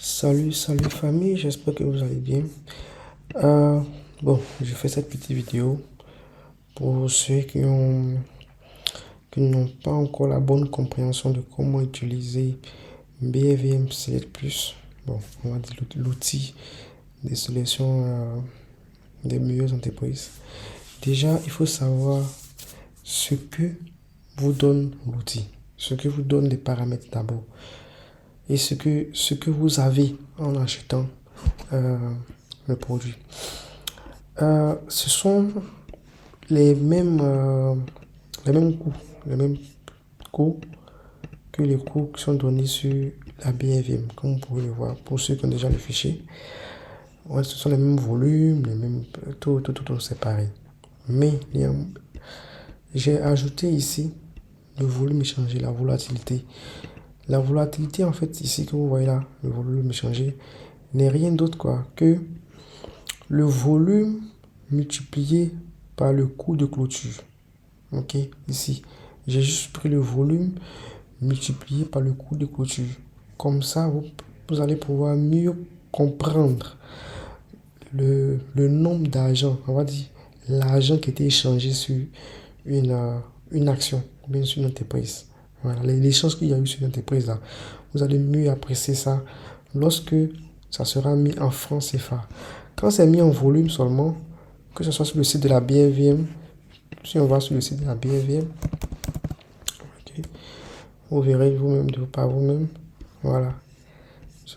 Salut famille, j'espère que vous allez bien. Euh, bon, je fais cette petite vidéo pour ceux qui n'ont pas encore la bonne compréhension de comment utiliser BVM Select Plus. Bon, on va dire l'outil de sélection des meilleures entreprises. Déjà, il faut savoir ce que vous donne l'outil, ce que vous donne les paramètres d'abord et ce que vous avez en achetant le produit. Ce sont les mêmes, les mêmes coûts, les mêmes coûts que les coûts qui sont donnés sur la BFM, comme vous pouvez le voir pour ceux qui ont déjà le fichier. Ouais, ce sont les mêmes volumes, les mêmes, tout c'est pareil. Mais j'ai ajouté ici le volume échangé, la volatilité. La volatilité, en fait, ici que vous voyez là, le volume échangé, n'est rien d'autre quoi que le volume multiplié par le coût de clôture. Ok, ici, j'ai juste pris le volume multiplié par le coût de clôture. Comme ça, vous allez pouvoir mieux comprendre le nombre d'argent, on va dire l'argent qui a été échangé sur une action, bien sur une entreprise. Voilà, l'échange qu'il y a eu sur une entreprise là. Vous allez mieux apprécier ça lorsque ça sera mis en francs CFA. Quand c'est mis en volume seulement, que ce soit sur le site de la BFM, si on va sur le site de la BFM, okay, vous verrez vous-même par vous-même. Voilà.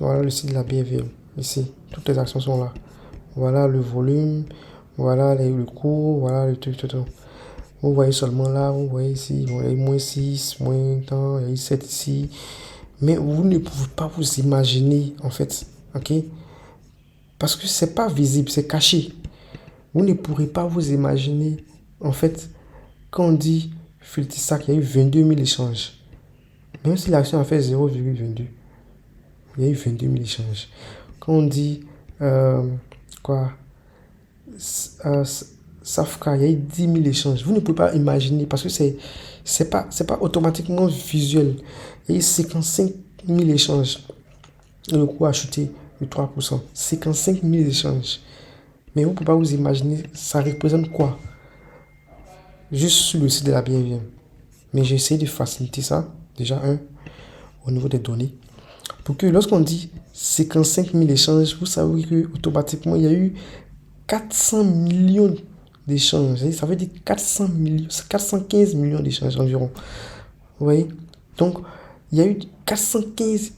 Voilà le site de la BFM. Ici, toutes les actions sont là. Voilà le volume, voilà le cours, voilà le truc, tout. Vous voyez seulement là, vous voyez ici, vous voyez moins 6, moins temps, il y a 7 ici. Mais vous ne pouvez pas vous imaginer, en fait, ok? Parce que c'est pas visible, c'est caché. Vous ne pourrez pas vous imaginer, en fait, quand on dit Fultisac, il y a eu 22 000 échanges. Même si l'action a fait 0,22, il y a eu 22 000 échanges. Quand on dit, Safka, il y a eu 10 000 échanges. Vous ne pouvez pas imaginer parce que c'est pas automatiquement visuel. Il y a eu 55 000 échanges. Et le coût a chuté de 3%. 55 000 échanges. Mais vous ne pouvez pas vous imaginer, ça représente quoi? Juste sur le site de la BFM. Mais j'ai essayé de faciliter ça, déjà au niveau des données. Pour que lorsqu'on dit 55 000 échanges, vous savez que automatiquement il y a eu 400 millions d'échanges. Ça veut dire 415 millions d'échanges environ. Vous voyez? Donc, il y a eu 415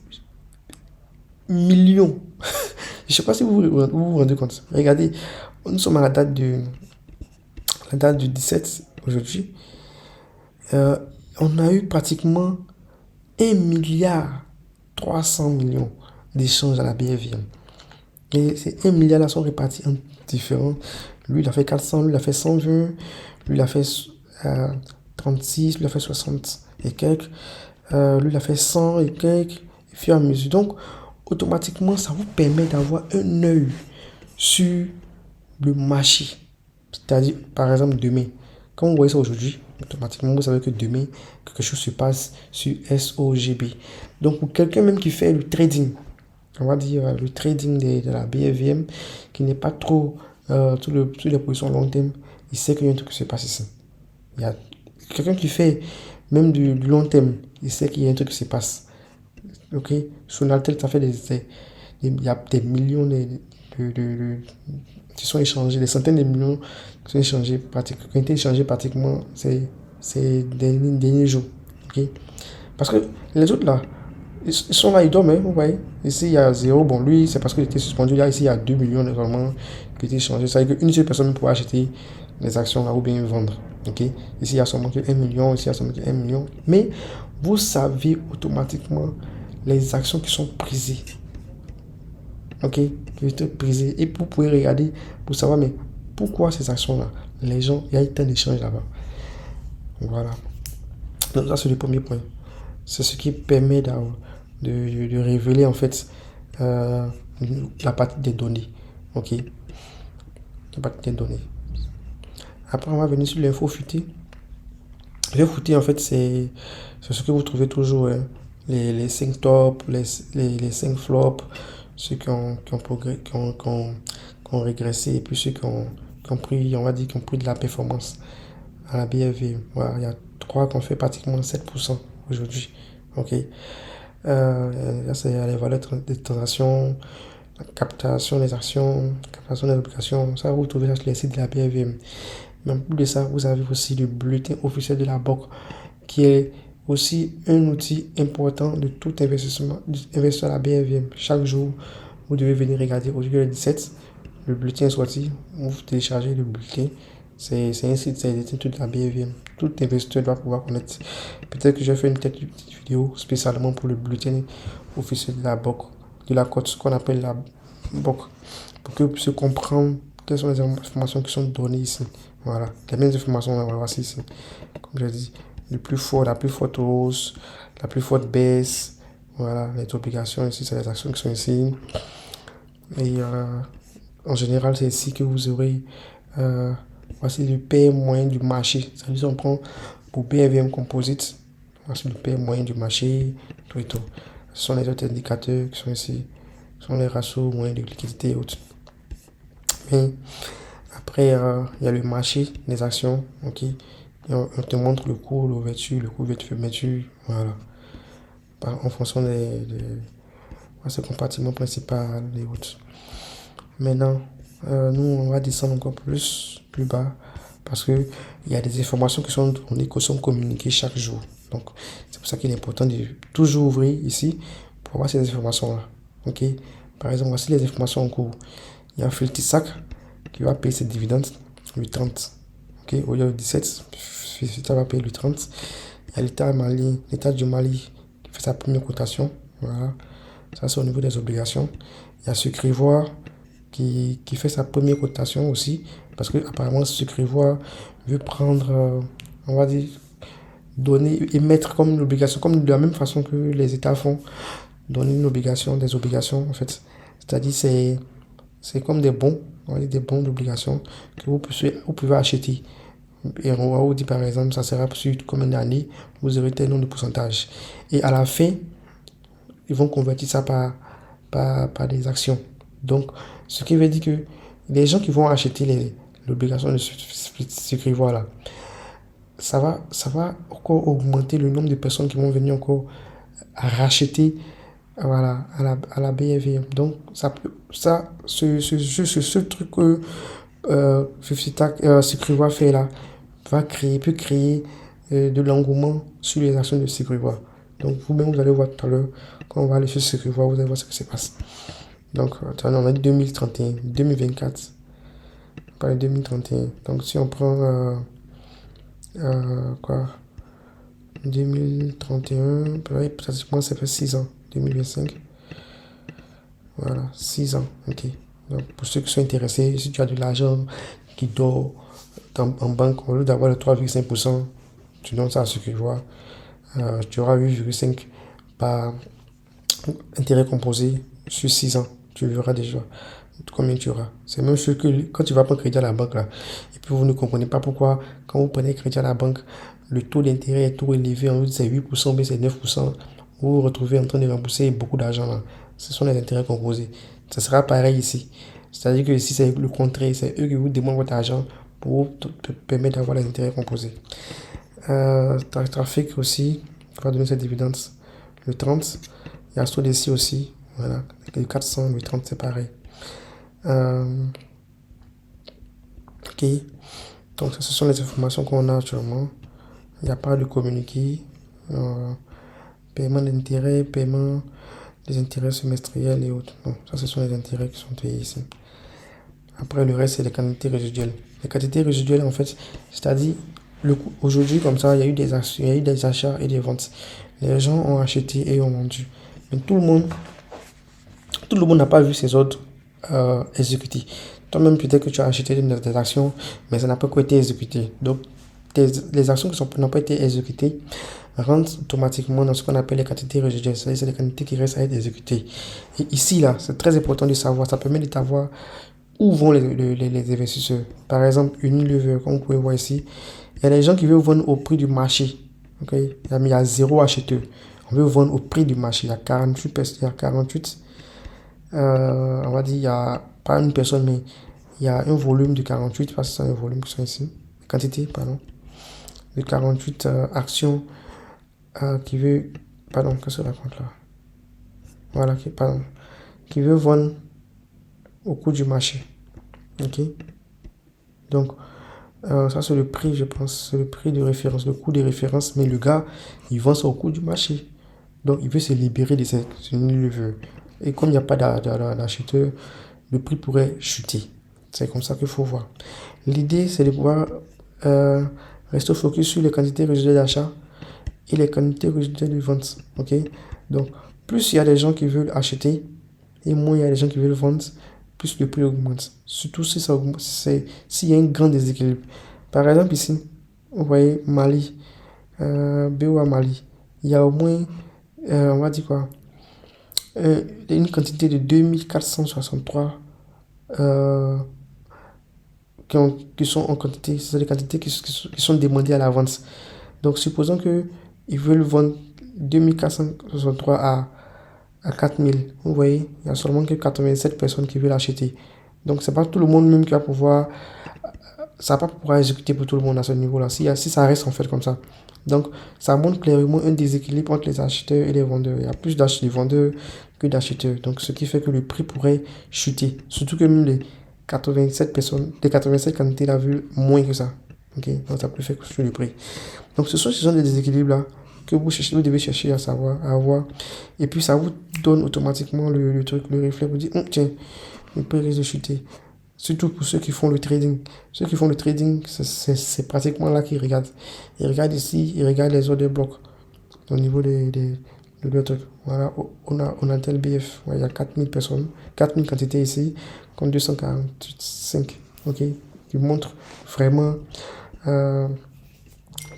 millions. Je ne sais pas si vous vous rendez compte. Regardez, nous sommes à la date du 17 aujourd'hui. On a eu pratiquement 1 milliard 300 millions d'échanges à la BFM. Et ces 1 milliard là sont répartis en différents. Lui, il a fait 400, lui, il a fait 120, lui, il a fait 36, lui, il a fait 60 et quelques. Lui, il a fait 100 et quelques, et fur et à mesure. Donc, automatiquement, ça vous permet d'avoir un œil sur le marché. C'est-à-dire, par exemple, demain. Quand vous voyez ça aujourd'hui, automatiquement, vous savez que demain, quelque chose se passe sur SOGB. Donc, pour quelqu'un même qui fait le trading, on va dire le trading de la BFM, qui n'est pas trop sur les positions long terme, il sait qu'il y a un truc qui se passe ici. Il y a quelqu'un qui fait même du long terme, il sait qu'il y a un truc qui se passe. Ok, sur Altel, ça fait il y a des millions qui sont échangés, des centaines de millions qui sont échangés, qui ont été échangés pratiquement ces derniers jours. Ok, parce que les autres là, ils sont là, ils dorment, hein, vous voyez. Ici, il y a 0. Bon, lui, c'est parce qu'il était suspendu. Là, ici, il y a 2 millions normalement qui ont été échangés. Ça veut dire qu'une seule personne pourrait acheter les actions là ou bien vendre. Ok. Ici, il y a seulement que 1 million. Ici, il y a seulement que 1 million. Mais vous savez automatiquement les actions qui sont prisées. Ok. Qui sont prisées. Et vous pouvez regarder pour savoir, mais pourquoi ces actions-là, les gens, il y a eu tant d'échanges là-bas. Voilà. Donc, ça, c'est le premier point. C'est ce qui permet de révéler en fait la partie des données. Ok, la partie des données. Après, on va venir sur l'info futée. L'info futée, en fait, c'est ce que vous trouvez toujours. Hein. Les 5 tops, les 5 flops ceux qui ont qui ont régressé et puis ceux qui ont pris, on va dire, qui ont pris de la performance à la BFV. Voilà, il y a trois qui ont fait pratiquement 7% aujourd'hui. Ok. Là, c'est les valeurs des transactions, la captation des actions, captation des obligations. Ça, vous trouvez ça sur les sites de la BFV. Mais en plus de ça, vous avez aussi le bulletin officiel de la banque qui est aussi un outil important de tout investisseur à la BFM. Chaque jour, vous devez venir regarder. Aujourd'hui, le 17, le bulletin est sorti. Vous téléchargez le bulletin. C'est un site, c'est toute la BFM. Tout investisseur doit pouvoir connaître. Peut-être que je vais faire une petite vidéo spécialement pour le bulletin officiel de la banque, de la cote, ce qu'on appelle la banque, pour que vous puissiez comprendre quelles sont les informations qui sont données ici. Voilà, les mêmes informations, on va voir ici. Comme je dis, le plus fort, la plus forte hausse, la plus forte baisse. Voilà, les obligations ici, c'est les actions qui sont ici. Et en général, c'est ici que vous aurez voici le pair moyen du marché. C'est-à-dire, si on prend pour BFM Composite, voici le pair moyen du marché, tout et tout. Ce sont les autres indicateurs qui sont ici. Ce sont les ratios moyens de liquidité et autres. Mais après, il y a le marché des actions. Ok. Et on te montre le cours d'ouverture, le cours de fermeture. Voilà. En fonction des compartiments principaux et autres. Maintenant, nous, on va descendre encore plus bas parce qu'il y a des informations qui sont données, qui sont communiquées chaque jour. Donc, c'est pour ça qu'il est important de toujours ouvrir ici pour avoir ces informations-là. Ok. Par exemple, voici les informations en cours. Il y a Filtisac qui va payer ses dividendes le 30. Ok, au lieu du 17, Filtisac va payer le 30. Il y a l'État du Mali qui fait sa première cotation. Voilà. Ça, c'est au niveau des obligations. Il y a Sucrivoire qui fait sa première cotation aussi. Parce que apparemment, Sucrivoire veut prendre, on va dire, donner, émettre comme une obligation, comme de la même façon que les États font, donner une obligation, des obligations en fait. C'est-à-dire, c'est comme des bons, on va dire des bons d'obligation que vous pouvez acheter. Et on va vous dire par exemple, ça sera sur comme une année, vous aurez tel nombre de pourcentage. Et à la fin, ils vont convertir ça par des actions. Donc, ce qui veut dire que les gens qui vont acheter l'obligation de ce là, ça va encore augmenter le nombre de personnes qui vont venir encore à racheter, voilà, à la BFM. Donc, ce truc que Sucrivoire fait là, peut créer de l'engouement sur les actions de Sucrivoire. Donc, vous-même, vous allez voir tout à l'heure, quand on va aller sur Sucrivoire, vous allez voir ce qui se passe. Donc, on a dit 2031, 2024, pas 2031. Donc, si on prend, quoi, 2031, pratiquement, ça fait 6 ans, 2025. Voilà, 6 ans, ok. Donc, pour ceux qui sont intéressés, si tu as de l'argent qui dort en banque, au lieu d'avoir le 3,5%, tu donnes ça à Sucrivoire, tu auras 8,5 par intérêt composé sur 6 ans. Tu verras déjà combien tu auras. C'est même sûr que quand tu vas prendre crédit à la banque, là, et puis vous ne comprenez pas pourquoi, quand vous prenez crédit à la banque, le taux d'intérêt est trop élevé, en c'est 8%, mais c'est 9%, vous vous retrouvez en train de rembourser beaucoup d'argent là. Ce sont les intérêts composés. Ça sera pareil ici. C'est-à-dire que ici, c'est le contraire. C'est eux qui vous demandent votre argent pour vous permettre d'avoir les intérêts composés. Trafic aussi, on va donner cette dividende le 30. Il y a Sodeci aussi. Voilà. Le 400, le 30, c'est pareil. Ok. Donc, ce sont les informations qu'on a actuellement. Il n'y a pas de communiqué. Paiement d'intérêt, paiement des intérêts semestriels et autres. Donc, ça, ce sont les intérêts qui sont payés ici. Après, le reste, c'est les quantités résiduelles. Les quantités résiduelles, en fait, c'est-à-dire, aujourd'hui, comme ça, il y a eu des actions, il y a eu des achats et des ventes. Les gens ont acheté et ont vendu. Mais tout le monde n'a pas vu ces ordres exécutés. Toi-même, peut-être que tu as acheté des actions, mais ça n'a pas été exécuté. Donc, les actions qui n'ont pas été exécutées rentrent automatiquement dans ce qu'on appelle les quantités résiduelles. C'est-à-dire, c'est les quantités qui restent à être exécutées. Et ici, là, c'est très important de savoir. Ça permet de savoir où vont les investisseurs. Par exemple, Unilever, comme vous pouvez voir ici, il y a des gens qui veulent vendre au prix du marché. Okay? Il y a 0 acheteur. On veut vendre au prix du marché. Il y a 48, on va dire, il y a pas une personne, mais il y a un volume de 48, parce que c'est un volume qui sont ici, quantité, pardon, de 48 actions qui veut, pardon, qu'est-ce que je raconte là? Voilà, pardon, qui veut vendre au coût du marché. Ok? Donc, ça c'est le prix, je pense, c'est le prix de référence, le coût de référence, mais le gars, il vend ça au coût du marché. Donc, il veut se libérer de cette veut. Et comme il n'y a pas d'acheteur, le prix pourrait chuter. C'est comme ça qu'il faut voir. L'idée, c'est de pouvoir rester focus sur les quantités résiduelles d'achat et les quantités résiduelles de vente. Ok? Donc, plus il y a des gens qui veulent acheter et moins il y a des gens qui veulent vendre, plus le prix augmente. Surtout si ça augmente, s'il y a un grand déséquilibre. Par exemple, ici, vous voyez Mali, BOA Mali, il y a au moins, on va dire quoi, une quantité de 2463 qui sont en quantité, c'est des quantités qui sont demandées à la vente. Donc, supposons qu'ils veulent vendre 2463 à 4000. Vous voyez, il y a seulement que 87 personnes qui veulent acheter. Donc, c'est pas tout le monde même qui va pouvoir, ça va pas pouvoir exécuter pour tout le monde à ce niveau-là, si ça reste en fait comme ça. Donc, ça montre clairement un déséquilibre entre les acheteurs et les vendeurs. Il y a plus de vendeurs que d'acheteurs. Donc, ce qui fait que le prix pourrait chuter. Surtout que même les 87 personnes, les 87 quantités là vu moins que ça. Ok, donc ça peut faire que le prix. Donc, ce sont des déséquilibres-là que vous devez chercher à savoir, à avoir. Et puis, ça vous donne automatiquement le truc, le réflexe. Vous dites, tiens, le prix risque de chuter. Surtout pour ceux qui font le trading. Ceux qui font le trading, c'est pratiquement là qu'ils regardent. Ils regardent ici, ils regardent les ordres blocs au niveau de leur truc. Voilà, on a tel BF. Ouais, il y a 4000 personnes, 4000 quantités ici, comme 245. Ok, qui montre vraiment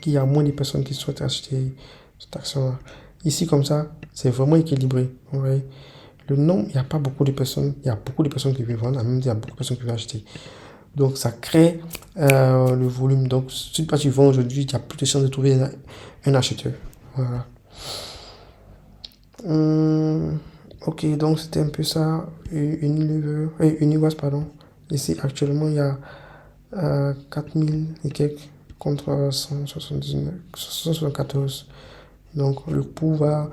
qu'il y a moins de personnes qui souhaitent acheter cette action-là. Ici, comme ça, c'est vraiment équilibré. Ouais. Le nombre, il n'y a pas beaucoup de personnes. Il y a beaucoup de personnes qui veulent vendre, en même temps, il y a beaucoup de personnes qui veulent acheter. Donc, ça crée le volume. Donc, si tu vends aujourd'hui, il y a plus de chances de trouver un acheteur. Voilà. Ok, donc c'était un peu ça. Uniwas, pardon. Ici, actuellement, il y a 4000 et quelques contre 174. Donc, le coût va.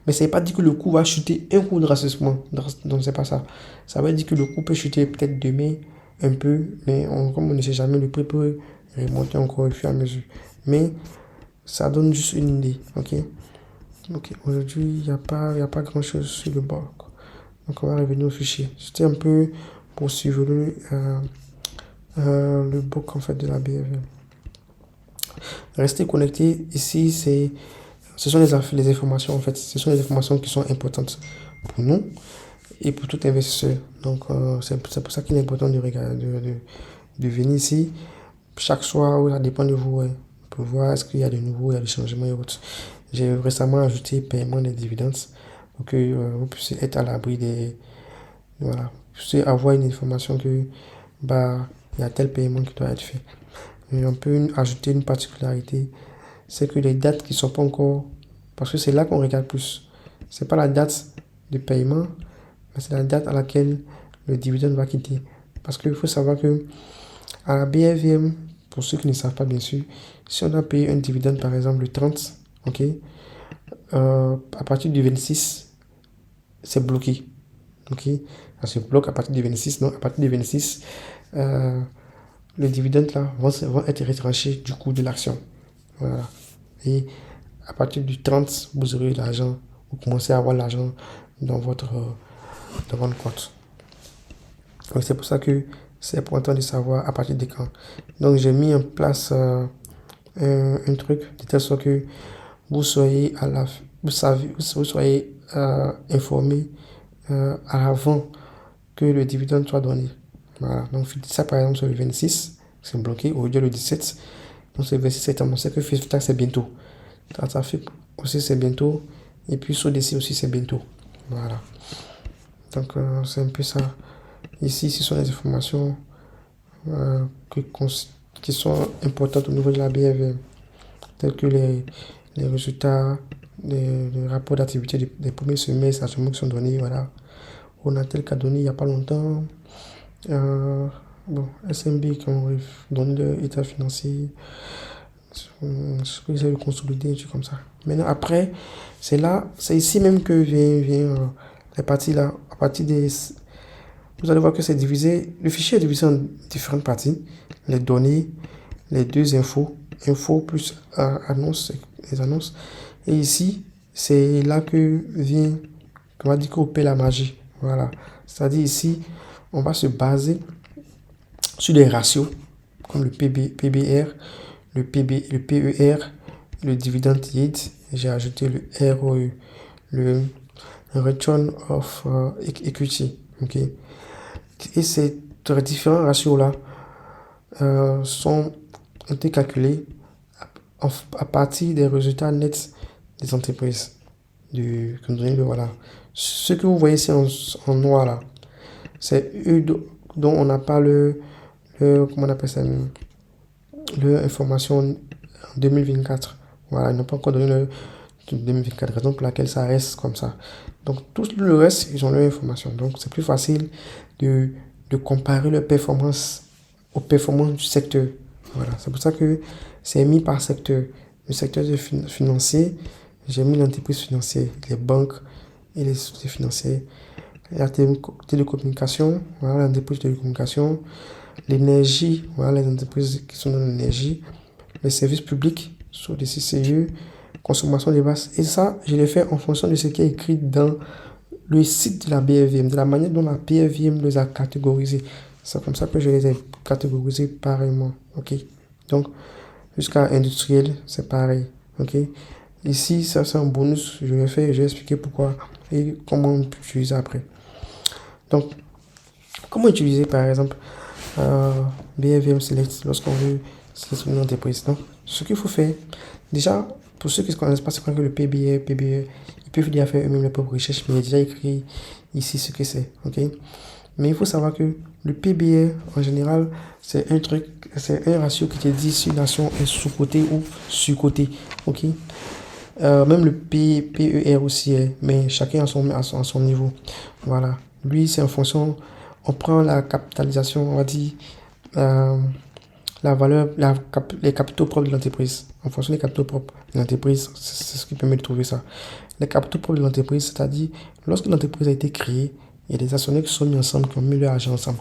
Mais ça ne veut pas dire que le coût va chuter un coup drastiquement. Donc, c'est pas ça. Ça veut dire que le coût peut chuter peut-être demain un peu, mais comme on ne sait jamais, le prix peut remonter encore au fur et à mesure. Mais ça donne juste une idée. Ok. Ok. Aujourd'hui, il n'y a pas grand-chose sur le bord. Donc, on va revenir au fichier. C'était un peu pour suivre le book en fait de la BFM. Restez connecté. Ici, ce sont les informations en fait. Ce sont les informations qui sont importantes pour nous et pour tout investisseur. Donc, c'est pour ça qu'il est important de regarder, de venir ici chaque soir. Ça dépend de vous. Pour voir est-ce qu'il y a de nouveaux, il y a des changements et autres. J'ai récemment ajouté paiement des dividendes pour que vous puissiez être à l'abri des. Voilà. Vous puissiez avoir une information que il y a tel paiement qui doit être fait. Et on peut ajouter une particularité, c'est que les dates qui ne sont pas encore, parce que c'est là qu'on regarde plus. C'est pas la date de paiement, mais c'est la date à laquelle le dividende va quitter. Parce qu'il faut savoir que à la BFM, pour ceux qui ne savent pas bien sûr, si on a payé un dividende par exemple le 30, ok, à partir du 26, c'est bloqué. Ok, ça se bloque à partir du 26, non, à partir du 26, les dividendes là vont être retranchés du coût de l'action. Voilà. Et à partir du 30, vous aurez l'argent, vous commencez à avoir l'argent dans votre compte. Donc c'est pour ça que c'est important de savoir à partir de quand. Donc j'ai mis en place un truc de telle sorte que vous soyez vous soyez informé à l'avant que le dividende soit donné. Voilà. Donc ça par exemple sur le 26, c'est bloqué. Aujourd'hui le 17, donc c'est le 26 septembre. On sait que Facebook c'est bientôt. Traffic aussi c'est bientôt. Et puis sur DC aussi c'est bientôt. Voilà. Donc c'est un peu ça. Ici, ce sont les informations qui sont importantes au niveau de la BFM, telles que les résultats, les rapports d'activité des premiers semestres qui sont donnés, voilà, Onatel qui a donné il n'y a pas longtemps. Bon, SMB qui ont donné leur état financier. Je peux essayer de consolider un truc comme ça. Maintenant, après, c'est ici même que vient les parties là. À partir des. Vous allez voir que c'est divisé. Le fichier est divisé en différentes parties. Les données, les deux infos. Infos plus annonces, les annonces. Et ici, c'est là que vient, on va dire qu'on opère la magie. Voilà. C'est-à-dire ici, on va se baser sur des ratios comme le PBR, le PER, le dividend yield. J'ai ajouté le ROE, le Return of Equity. Ok. Et ces différents ratios-là ont été calculés à partir des résultats nets des entreprises. Voilà. Ce que vous voyez ici en noir là, c'est eux dont on n'a pas comment on appelle ça, information en 2024. Voilà, ils n'ont pas encore donné le 2024, raison pour laquelle ça reste comme ça. Donc tout le reste, ils ont leur information. Donc c'est plus facile de comparer leurs performances aux performances du secteur. Voilà, c'est pour ça que c'est mis par secteur. Le secteur financier, j'ai mis l'entreprise financière, les banques et les sociétés financières. La télécommunication, voilà l'entreprise de télécommunication. L'énergie, voilà les entreprises qui sont dans l'énergie. Les services publics, sur des CCE, consommation des bases. Et ça, je l'ai fait en fonction de ce qui est écrit dans le site de la BFVM, de la manière dont la BFVM les a catégorisés. C'est comme ça que je les ai catégorisés pareillement. Ok. Donc, jusqu'à industriel, c'est pareil. Ok. Ici, ça c'est un bonus. Je l'ai fait, j'ai expliqué pourquoi et comment on peut utiliser après. Donc, comment utiliser par exemple BFVM Select lorsqu'on veut sélectionner une entreprise. Donc, ce qu'il faut faire, déjà, pour ceux qui ne connaissent pas c'est quoi que le PBE, ils peuvent déjà faire eux-mêmes leur propre recherche, mais il est déjà écrit ici ce que c'est. Ok. Mais il faut savoir que le PBE, en général, c'est un ratio qui te dit si une action est sous-cotée ou sur-cotée. Ok. Même le PER aussi est, mais chacun à son niveau. Voilà. Lui, c'est en fonction, on prend la capitalisation, on va dire, la valeur, les capitaux propres de l'entreprise. En fonction des capitaux propres de l'entreprise, c'est ce qui permet de trouver ça. Les capitaux propres de l'entreprise, c'est-à-dire, lorsque l'entreprise a été créée, il y a des actionnaires qui sont mis ensemble, qui ont mis leur argent ensemble.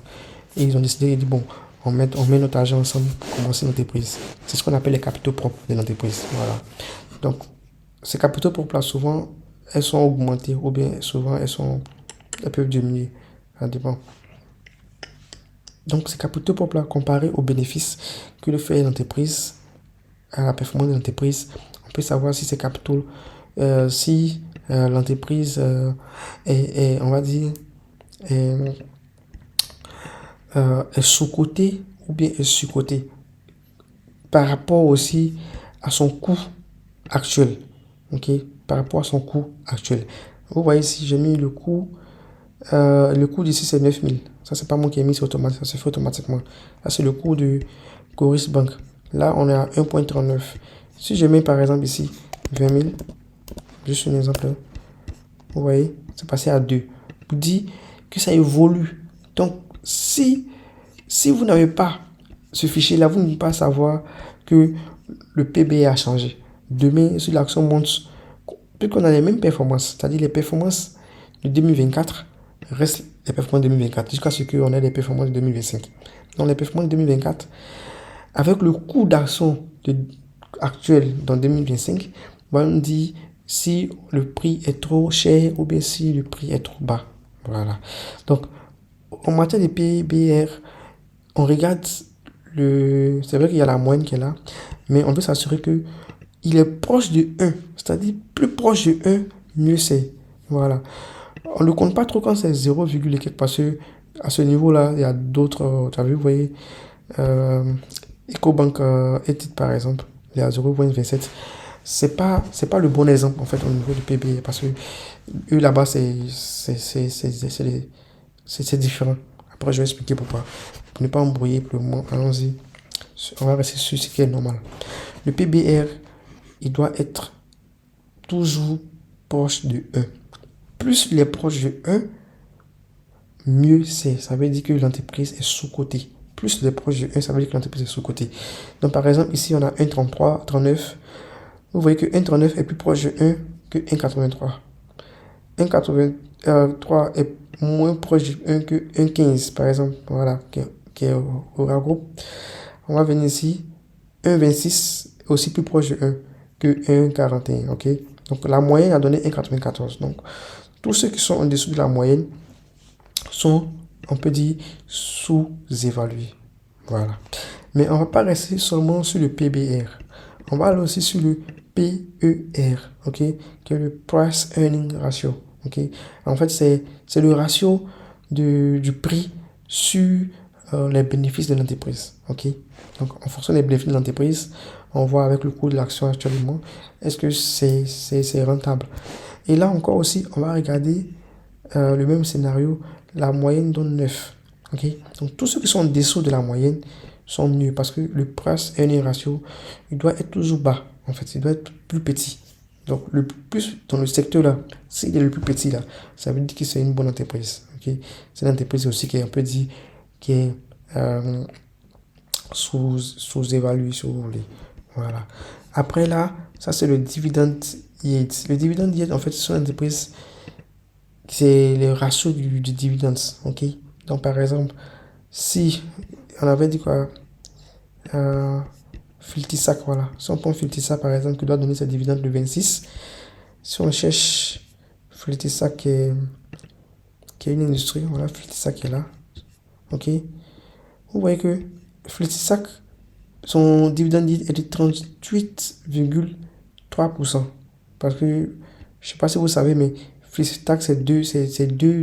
Et ils ont décidé, bon, on met notre argent ensemble pour commencer l'entreprise. C'est ce qu'on appelle les capitaux propres de l'entreprise. Voilà. Donc, ces capitaux propres-là, souvent, elles sont augmentées ou bien souvent, elles peuvent diminuer. Ça dépend. Donc, ces capitaux propres-là, comparés aux bénéfices que le fait l'entreprise, à la performance de l'entreprise, on peut savoir si ces capitaux, si l'entreprise est, on va dire, est sous-cotée ou bien est sur-cotée par rapport aussi à son coût actuel. Ok, par rapport à son coût actuel. Vous voyez ici, j'ai mis le coût d'ici c'est 9000. Ça, c'est pas moi qui ai mis, c'est automatique, ça se fait automatiquement. Ça, c'est le coût de Coris Bank. Là, on est à 1.39. Si je mets par exemple ici 20 000, juste un exemple, vous voyez, c'est passé à 2. Vous dit que ça évolue. Donc, si vous n'avez pas ce fichier-là, vous ne pouvez pas savoir que le PBE a changé. Demain, si l'action monte, puisqu'on a les mêmes performances, c'est-à-dire les performances de 2024 restent les performances de 2024 jusqu'à ce qu'on ait les performances de 2025. Donc, les performances de 2024, avec le coût d'action actuel dans 2025, on dit si le prix est trop cher ou bien si le prix est trop bas. Voilà. Donc, en matière de PBR, on regarde c'est vrai qu'il y a la moyenne qui est là, mais on veut s'assurer que il est proche de 1, c'est-à-dire plus proche de 1, mieux c'est. Voilà. On ne compte pas trop quand c'est 0, et quelque parce que à ce niveau-là, il y a d'autres, tu as vu, vous voyez, EcoBank Edit par exemple, il y a 0.27. C'est pas le bon exemple en fait au niveau du PBE parce que eux là-bas c'est différent. Après je vais expliquer pourquoi. Pour ne pas embrouiller pour le moment, allons-y. On va rester sur ce qui est normal. Le PBR, il doit être toujours proche de 1. Plus il est proche de 1, mieux c'est. Ça veut dire que l'entreprise est sous-cotée. Plus les proches de 1, ça veut dire que l'entreprise est sous-cotée. Donc, par exemple, ici, on a 1,33, 39. Vous voyez que 1,39 est plus proche de 1 que 1,83. 1,83 est moins proche de 1 que 1,15, par exemple. Voilà, qui est au regroupe. On va venir ici. 1,26 est aussi plus proche de 1 que 1,41. Ok? Donc, la moyenne a donné 1,94. Donc, tous ceux qui sont en dessous de la moyenne sont, on peut dire, sous-évalués. Voilà. Mais on ne va pas rester seulement sur le PBR. On va aller aussi sur le PER, ok, qui est le Price Earning Ratio. Ok. En fait, c'est le ratio du prix sur les bénéfices de l'entreprise. Ok. Donc, en fonction des bénéfices de l'entreprise, on voit avec le coût de l'action actuellement, est-ce que c'est rentable. Et là encore aussi, on va regarder le même scénario, la moyenne donne 9. Ok. Donc, tous ceux qui sont en dessous de la moyenne sont mieux parce que le price earning ratio, il doit être toujours bas. En fait, il doit être plus petit. Donc, le plus dans le secteur là, s'il est le plus petit là, ça veut dire que c'est une bonne entreprise. Ok. C'est une entreprise aussi qui est, on peut dire, qui est sous-évaluée, si vous voulez. Voilà. Après là, ça c'est le dividend yield. Le dividend yield, en fait, c'est une entreprise, c'est le ratio du dividende. Ok. Donc, par exemple, si on avait dit quoi, Filtisac, voilà. Si on prend Filtisac, par exemple, qui doit donner ses dividendes de 26, si on cherche Filtisac qui est une industrie, voilà, Filtisac est là. Ok. Vous voyez que Filtisac, son dividende est de 38,3%. Parce que, je ne sais pas si vous savez, mais Filtisac, c'est deux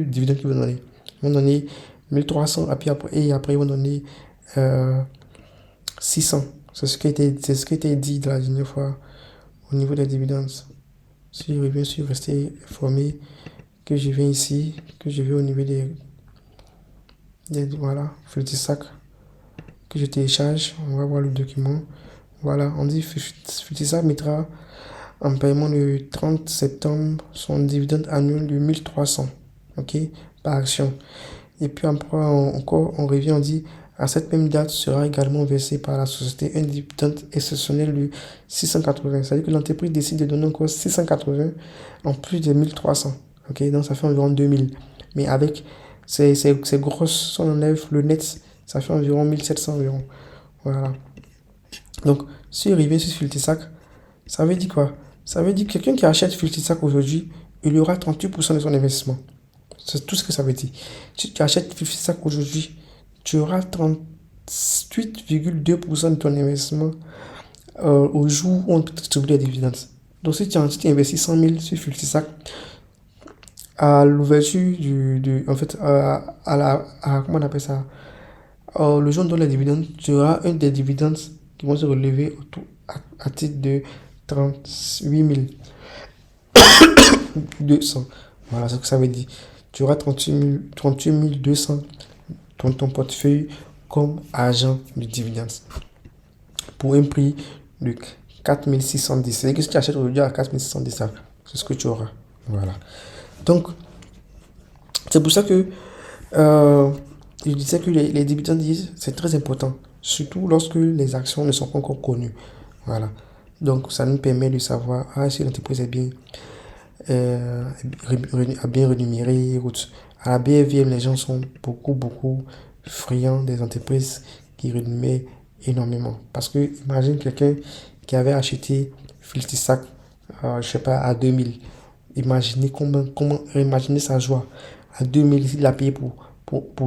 dividendes qu'ils vont donner. Ils vont donner 1300 et après ils vont donner 600. C'est ce qui a été dit la dernière fois au niveau des dividendes. Si je reviens sur rester informé, que je viens ici, que je vais au niveau des voilà, Filtisac, que je télécharge, on va voir le document. Voilà, on dit Filtisac mettra en paiement le 30 septembre son dividende annuel de 1300, ok, par action. Et puis après, on revient, on dit à cette même date sera également versé par la société un dividende exceptionnel de 680. C'est-à-dire que l'entreprise décide de donner encore 680 en plus de 1300. Ok, donc ça fait environ 2000. Mais avec ces grosses, si on enlève le net, ça fait environ 1700 environ. Voilà. Donc, si on revient sur Filtisac, ça veut dire quoi? Ça veut dire que quelqu'un qui achète Filtisac aujourd'hui, il y aura 38% de son investissement. C'est tout ce que ça veut dire. Si tu achètes Filtisac aujourd'hui, tu auras 38,2% de ton investissement au jour où on te distribue les dividendes. Donc, si tu investis 100 000 sur Filtisac, à l'ouverture en fait, comment on appelle ça? Le jour où on donne les dividendes, tu auras un des dividendes qui vont se relever à titre de 38 200. Voilà ce que ça veut dire. Tu auras 38 200 dans ton portefeuille comme agent de dividendes pour un prix de 4610. C'est-à-dire que si tu achètes aujourd'hui à 4610, c'est ce que tu auras. Voilà. Donc, c'est pour ça que je disais que les dividendes, c'est très important, surtout lorsque les actions ne sont pas encore connues. Voilà. Donc, ça nous permet de savoir si l'entreprise est bien, bien rémunérée. À la BFVM, les gens sont beaucoup friands des entreprises qui rémunèrent énormément. Parce que, imagine quelqu'un qui avait acheté Filtisac, je sais pas, à 2000. Imaginez imaginez sa joie. À 2000, il a payé pour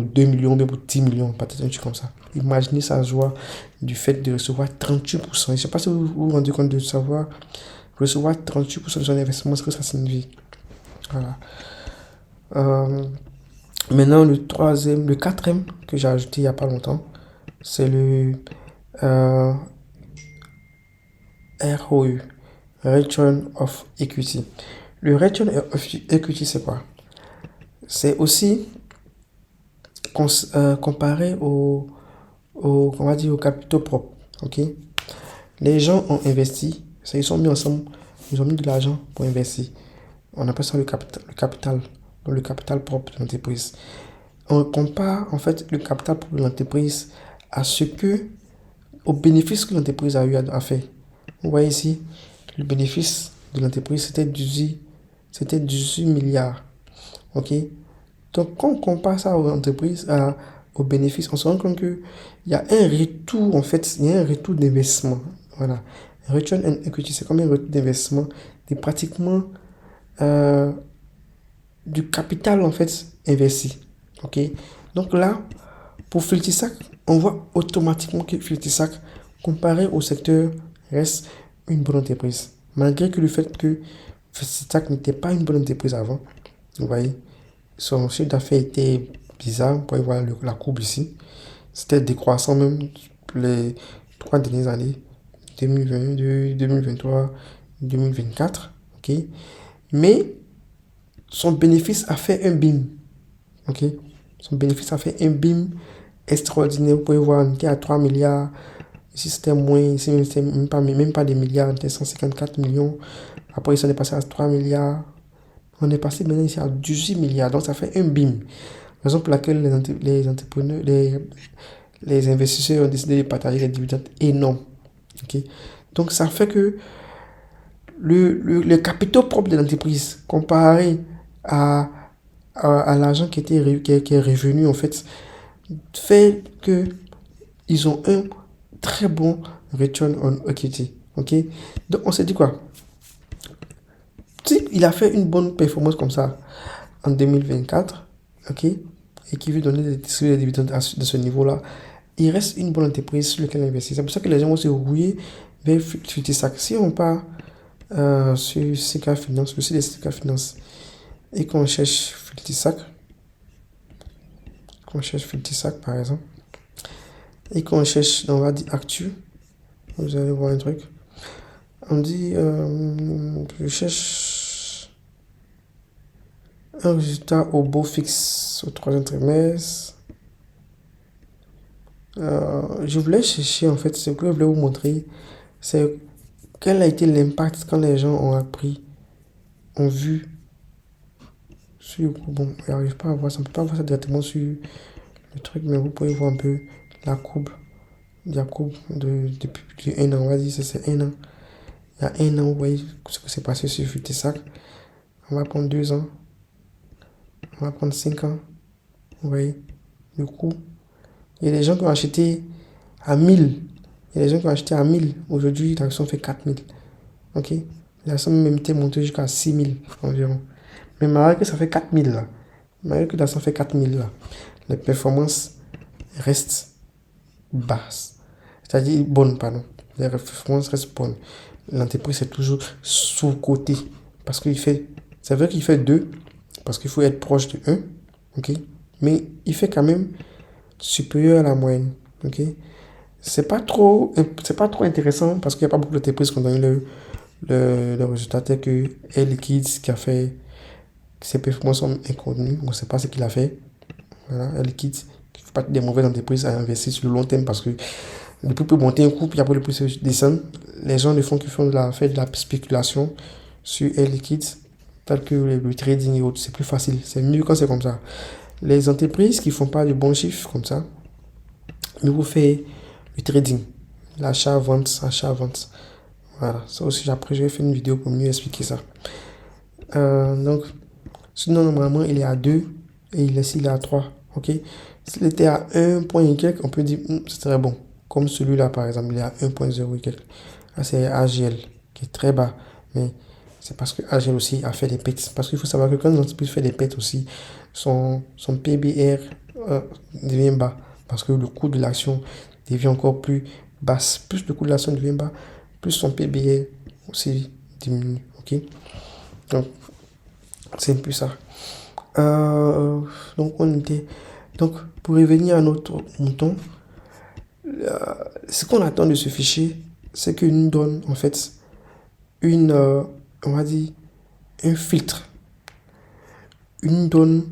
2 millions, mais pour 10 millions, peut-être un truc comme ça. Imaginez sa joie du fait de recevoir 38%. Je ne sais pas si vous vous rendez compte de savoir recevoir 38% de son investissement, ce que ça signifie. Voilà. Maintenant, le quatrième que j'ai ajouté il n'y a pas longtemps, c'est le ROE, Return of Equity. Le Return of Equity, c'est quoi? C'est aussi comparé on va dire, au capitaux propres. Ok? Les gens ont investi, ils sont mis ensemble, ils ont mis de l'argent pour investir. On appelle ça le capital propre de l'entreprise. on compare en fait le capital pour l'entreprise à au bénéfice que l'entreprise a eu à faire. Vous voyez ici, le bénéfice de l'entreprise c'était 18 milliards. Ok. Donc quand on compare ça aux entreprises, aux bénéfices, on se rend compte qu'il y a un retour en fait, il y a un retour d'investissement. Voilà. Return on equity, c'est comme un retour d'investissement de pratiquement du capital en fait investi. Ok. Donc là, pour Fultisac, on voit automatiquement que Fultisac, comparé au secteur, reste une bonne entreprise. Malgré que le fait que Fultisac n'était pas une bonne entreprise avant. Vous voyez, son chiffre d'affaires était bizarre. Vous pouvez voir la courbe ici. C'était décroissant même les 3 dernières années. 2022, 2023, 2024. Ok. Mais son bénéfice a fait un BIM. Ok. Son bénéfice a fait un BIM extraordinaire. Vous pouvez voir, on était à 3 milliards. Ici, c'était moins. Ici, c'était même pas des milliards. On était 154 millions. Après, ils sont passés à 3 milliards. On est passé maintenant ici à 18 milliards. Donc, ça fait un BIM. Raison pour laquelle les entrepreneurs, les investisseurs ont décidé de partager les dividendes énormes. Okay? Donc, ça fait que le capital propre de l'entreprise, comparé à l'argent qui est revenu, en fait que ils ont un très bon return on equity. Ok? Donc, on s'est dit quoi? Si il a fait une bonne performance comme ça en 2024, ok, et qui veut donner des dividendes de ce niveau-là, il reste une bonne entreprise sur laquelle investir. C'est pour ça que les gens vont se rouiller vers Fultisac. Si on part sur CK Finance, le site de CK Finance, et qu'on cherche Fultisac, par exemple, et qu'on cherche, on va dire Actu, vous allez voir un truc. On dit, je cherche un résultat au beau fixe au 3e trimestre. Je voulais chercher, en fait, ce que je voulais vous montrer, c'est quel a été l'impact quand les gens ont appris, ont vu sur, bon, je n'arrive pas à voir ça, on ne peut pas voir ça directement sur le truc, mais vous pouvez voir un peu la courbe depuis un an, on va dire, c'est un an. Il y a un an, vous voyez ce que s'est passé sur Fultisac. On va prendre 2 ans. On va prendre 5 ans. Vous voyez. Du coup, il y a des gens qui ont acheté à 1000. Il y a des gens qui ont acheté à 1000. Aujourd'hui, l'action fait 4000. Ok. L'action même était montée jusqu'à 6000 environ. Mais malgré que ça fait 4000 là. Malgré que l'action fait 4000 là. Les performances restent basses. C'est-à-dire bonnes, pardon. Les performances restent bonnes. L'entreprise est toujours sous-cotée. Parce qu'il fait, c'est vrai qu'il fait 2, parce qu'il faut être proche de 1, ok? Mais il fait quand même supérieur à la moyenne, ok? C'est pas trop intéressant parce qu'il n'y a pas beaucoup d'entreprises qui ont donné le résultat tel que Air Liquide qui a fait, ses performances sont inconnues, on ne sait pas ce qu'il a fait. Voilà, Air Liquide, qui fait partie des mauvaises entreprises à investir sur le long terme parce que le prix peut monter un coup, puis après le prix descend. Les gens ne font que faire de la spéculation sur Air Liquide, tel que le trading et autres. C'est plus facile, c'est mieux quand c'est comme ça. Les entreprises qui font pas de bons chiffres comme ça, nous vous fait le trading, l'achat-vente, achat-vente. Voilà, ça aussi après je vais faire une vidéo pour mieux expliquer ça. Donc, sinon normalement il est à 2 et il est à 3. Ok, s'il était à 1 point et quelques, on peut dire c'est très bon. Comme celui-là par exemple, il est à 1.0 et quelques. Là c'est AGL qui est très bas, mais c'est parce que AGL aussi a fait des pertes. Parce qu'il faut savoir que quand une entreprise fait des pertes aussi, son PBR devient bas. Parce que le coût de l'action devient encore plus bas. Plus le coût de l'action devient bas, plus son PBR aussi diminue. Ok, donc c'est un peu ça. Donc pour revenir à notre mouton, ce qu'on attend de ce fichier, c'est qu'il nous donne en fait on va dire un filtre, il nous donne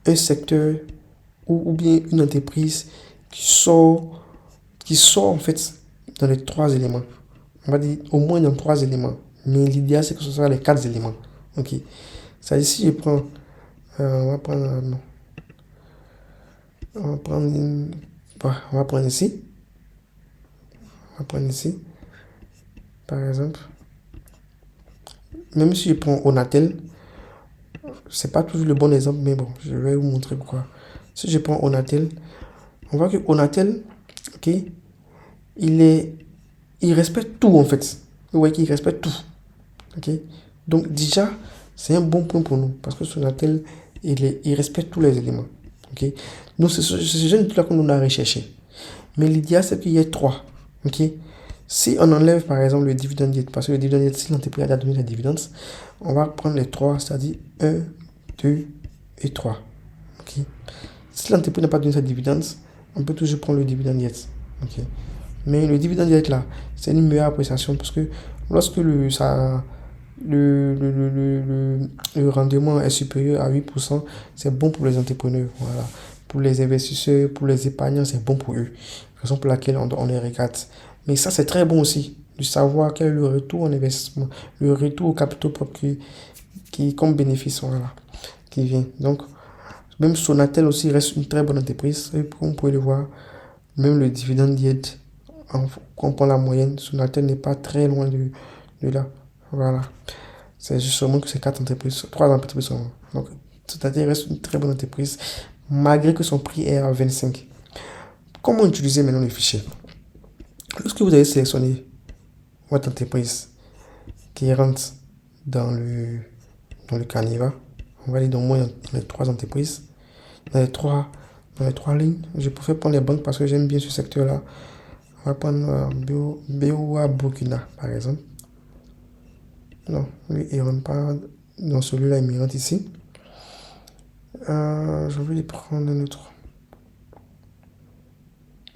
un secteur ou bien une entreprise qui sort en fait dans les 3 éléments. On va dire au moins dans 3 éléments, mais l'idéal c'est que ce soit les 4 éléments. Ok, ça ici je prends on va prendre On va prendre on va prendre ici. On va prendre ici. Par exemple. Même si je prends Onatel, c'est pas toujours le bon exemple, mais bon, je vais vous montrer pourquoi. Si je prends Onatel, on voit que Onatel, ok, il respecte tout en fait. Vous voyez qu'il respecte tout. Ok. Donc déjà, c'est un bon point pour nous parce que Sonatel, il respecte tous les éléments. Ok. Donc c'est ce genre de là qu'on a recherché. Mais l'idéal, c'est qu'il y ait trois. Ok. Si on enlève par exemple le dividende yield, parce que le dividende yield, si l'entreprise a donné la dividende, on va prendre les trois, c'est-à-dire 1, 2 et 3. Ok. Si l'entreprise n'a pas donné sa dividende, on peut toujours prendre le dividende yield. Ok. Mais le dividende yield là, c'est une meilleure appréciation parce que lorsque le rendement est supérieur à 8%, c'est bon pour les entrepreneurs. Voilà. Pour les investisseurs, pour les épargnants, c'est bon pour eux. Raison pour laquelle on les regarde. Mais ça, c'est très bon aussi de savoir quel est le retour en investissement, le retour au capital propre qui comme bénéfice, voilà, qui vient. Donc, même Sonatel aussi reste une très bonne entreprise. Et comme vous pouvez le voir, même le dividende yield, quand on prend la moyenne, Sonatel n'est pas très loin de là. Voilà. C'est justement que ces trois entreprises sont. Donc, c'est-à-dire reste une très bonne entreprise, malgré que son prix est à 25. Comment utiliser maintenant le fichier? Lorsque vous avez sélectionné votre entreprise qui rentre dans le Caneva, on va aller dans les trois entreprises, dans les trois lignes. Je préfère prendre les banques parce que j'aime bien ce secteur-là. On va prendre BOA Burkina, par exemple. Non, lui, il ne rentre pas dans celui-là, il me rentre ici. Je vais les prendre un autre.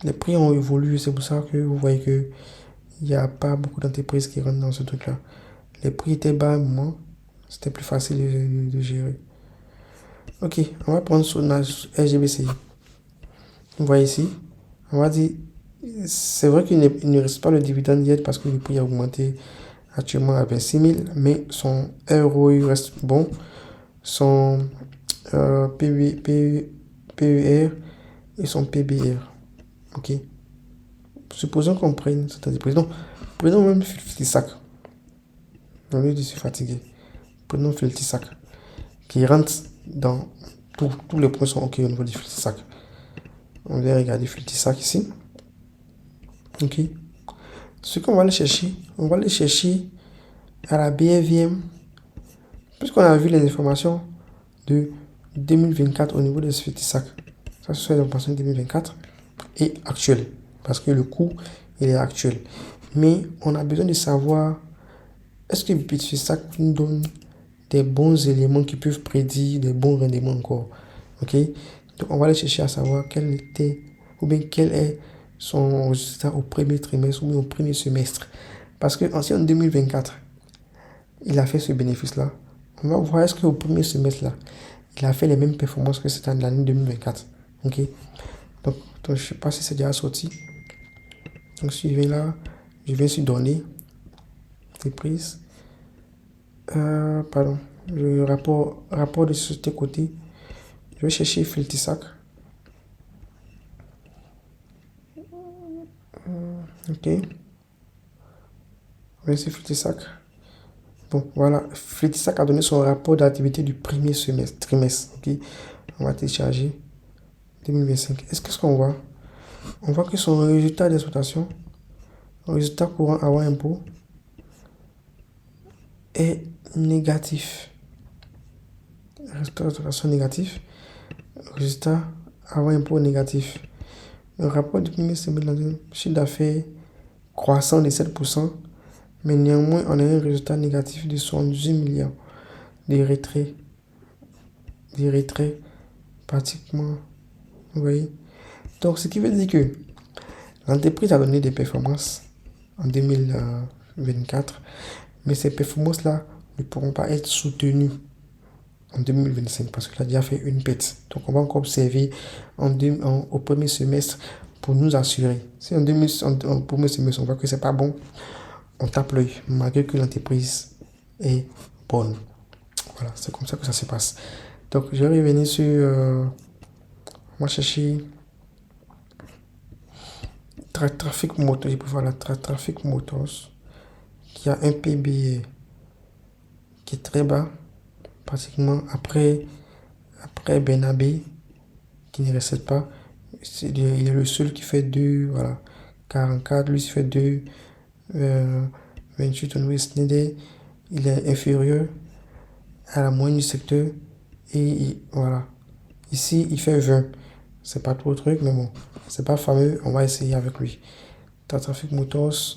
Les prix ont évolué, c'est pour ça que vous voyez que il n'y a pas beaucoup d'entreprises qui rentrent dans ce truc-là. Les prix étaient bas à un moment, c'était plus facile de gérer. Ok, on va prendre son SGBCI. Vous voyez ici, on va dire, c'est vrai qu'il ne reste pas le dividende yet parce que le prix a augmenté actuellement à 26 000, mais son ROI reste bon, son PER et son PBR. Ok. Supposons qu'on prenne cette entreprise. Non, prenons même Filtisac. Au lieu de se fatiguer. Prenons Filtisac. Qui rentre dans tous les points sont ok au niveau du Filtisac. On va regarder Filtisac ici. Ok. Ce qu'on va aller chercher, on va aller chercher à la BFVM. Puisqu'on a vu les informations de 2024 au niveau de ce Filtisac. Ça, ce sont les informations de 2024 et actuelles. Parce que le coût, il est actuel. Mais on a besoin de savoir, est-ce que Filtisac nous donne des bons éléments qui peuvent prédire des bons rendements encore. Ok. Donc, on va aller chercher à savoir quel était, ou bien quel est son résultat au premier trimestre ou bien au premier semestre. Parce que en 2024, il a fait ce bénéfice-là. On va voir est-ce qu'au premier semestre, là, il a fait les mêmes performances que c'était en l'année 2024. Ok. Donc, je ne sais pas si c'est déjà sorti. Donc, si je viens là, je viens sur données, reprise. Pardon. Le rapport de société côté. Je vais chercher Filtisac. Ok. Merci Filtisac. Bon, voilà. Filtisac a donné son rapport d'activité du premier trimestre. Ok. On va télécharger 2025. Qu'est-ce qu'on voit? On voit que son résultat d'exploitation, résultat courant avant impôt, est négatif. Résultat d'exploitation négatif. Résultat avant impôt négatif. Le rapport du premier semestre, chiffre d'affaires croissant de 7%, mais néanmoins, on a un résultat négatif de 78 millions de retraits. Des retraits, pratiquement. Vous voyez? Donc, ce qui veut dire que l'entreprise a donné des performances en 2024, mais ces performances-là ne pourront pas être soutenues en 2025 parce qu'il a déjà fait une pète. Donc, on va encore observer au premier semestre pour nous assurer. Si en premier semestre, on voit que c'est pas bon, on tape l'œil, malgré que l'entreprise est bonne. Voilà, c'est comme ça que ça se passe. Donc, je vais revenir sur On va chercher Traffic Motors. Voilà, Traffic Motors qui a un PB qui est très bas, pratiquement après Benabé qui ne recette pas. Il est le seul qui fait 2, voilà, 44, lui il fait 2, 28 on Schneider, il est inférieur à la moyenne du secteur et voilà. Ici il fait 20, c'est pas trop le truc, mais bon, c'est pas fameux, on va essayer avec lui. Traffic Motors,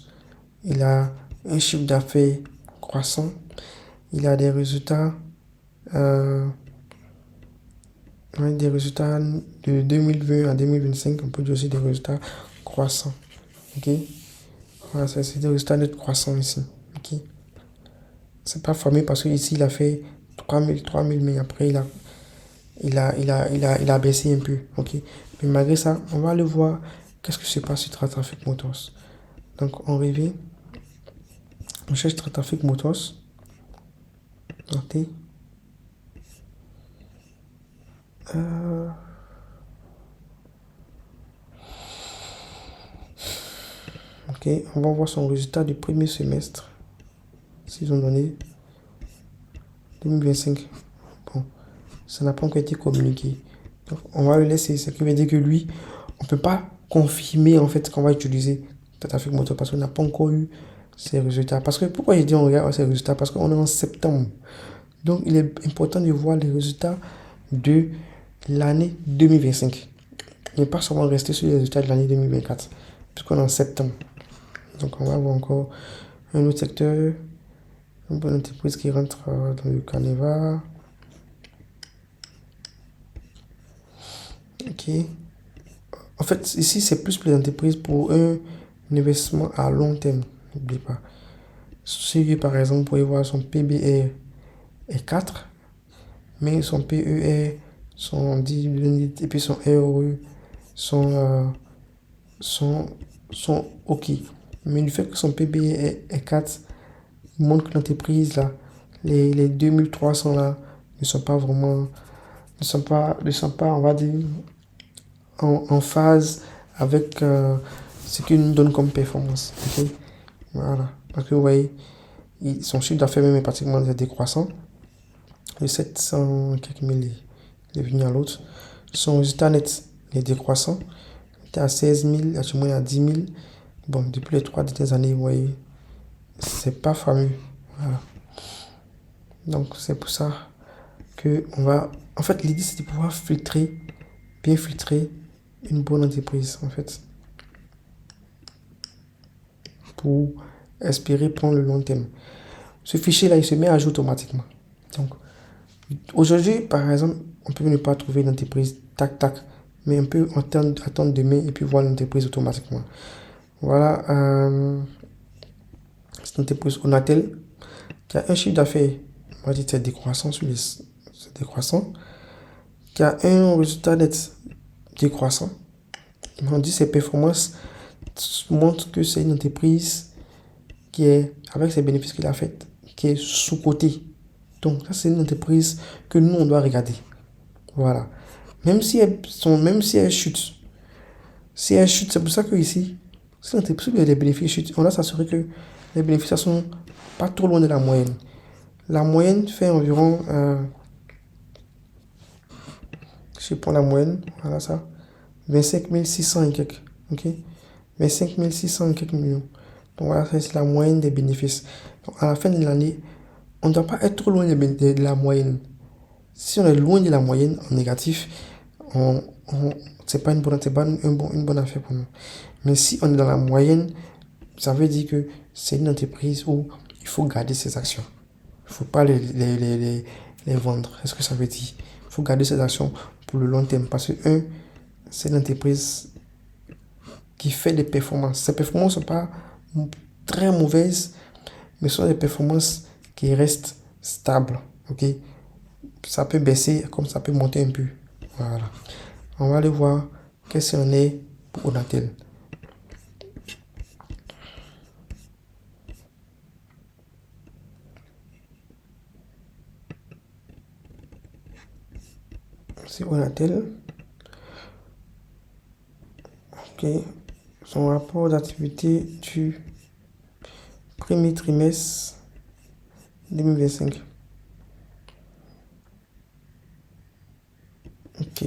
il a un chiffre d'affaires croissant, il a des résultats de 2020 à 2025, on peut dire aussi des résultats croissants. Ok, voilà, c'est des résultats nets croissants ici. Ok, c'est pas fameux parce que ici il a fait 3000, mais après il a baissé un peu. Ok, mais malgré ça, on va aller voir qu'est-ce que se passe sur Traffic Motors. Donc on revient, on cherche Traffic Motors. Ok. Ok, on va voir son résultat du premier semestre. S'ils ont donné 2025. Bon, ça n'a pas encore été communiqué. Donc, on va le laisser. Ce qui veut dire que lui, on ne peut pas confirmer en fait qu'on va utiliser Traffic Motor parce qu'on n'a pas encore eu ces résultats. Parce que pourquoi j'ai dit on regarde ces résultats? Parce qu'on est en septembre. Donc, il est important de voir les résultats de l'année 2025. Et pas seulement rester sur les résultats de l'année 2024. Puisqu'on est en septembre. Donc, on va voir encore un autre secteur. Une bonne entreprise qui rentre dans le Caneva. Ok. En fait, ici, c'est plus pour les entreprises pour un investissement à long terme. N'oubliez pas. Si, par exemple, vous pouvez voir son PBR est 4, mais son PER, son 10 et puis son ROE sont, sont OK. Mais le fait que son PBR est 4 montre que l'entreprise, là, les 2300 là, ne sont pas vraiment, ne sont pas, on va dire, en phase avec ce qu'il nous donne comme performance. Ok, voilà. Parce que vous voyez, son chiffre d'affaires même est pratiquement décroissant. Le 700 quelques mille il est venu à l'autre. Son résultat net est décroissant. Il était à 16 000, actuellement il est à 10 000. Bon, depuis les 3 dernières années, vous voyez, c'est pas fameux. Voilà. Donc c'est pour ça que on va. En fait, l'idée c'est de pouvoir filtrer, bien filtrer une bonne entreprise en fait. Pour espérer prendre le long terme. Ce fichier-là, il se met à jour automatiquement. Donc, aujourd'hui, par exemple, on peut ne pas trouver l'entreprise, tac, tac, mais on peut attendre demain et puis voir l'entreprise automatiquement. Voilà, cette entreprise Onatel, qui a un chiffre d'affaires, on va dire c'est décroissant, c'est décroissant, qui a un résultat net décroissant. On dit ses performances montrent que c'est une entreprise qui est, avec ses bénéfices qu'il a fait, qui est sous-cotée. Donc, ça, c'est une entreprise que nous, on doit regarder. Voilà. Même si elle chute. Si elle chute, c'est pour ça que ici, si l'entreprise a des bénéfices chutent, on doit s'assurer que les bénéfices ne sont pas trop loin de la moyenne. La moyenne fait environ, je prends la moyenne, voilà ça, 25 600 et quelques. Ok? 25 600 et quelques millions. Donc voilà, c'est la moyenne des bénéfices. Donc à la fin de l'année, on ne doit pas être trop loin de la moyenne. Si on est loin de la moyenne en négatif, c'est pas une bonne affaire pour nous. Mais si on est dans la moyenne, ça veut dire que c'est une entreprise où il faut garder ses actions. Il ne faut pas les vendre. C'est ce que ça veut dire. Il faut garder ses actions pour le long terme. Parce que, c'est une entreprise qui fait des performances. Ces performances ne sont pas très mauvaises, mais ce sont des performances qui restent stables. Ok? Ça peut baisser comme ça peut monter un peu. Voilà. On va aller voir qu'est-ce qu'on est pour Onatel. C'est Onatel. Ok. Son rapport d'activité du premier trimestre 2025. Ok.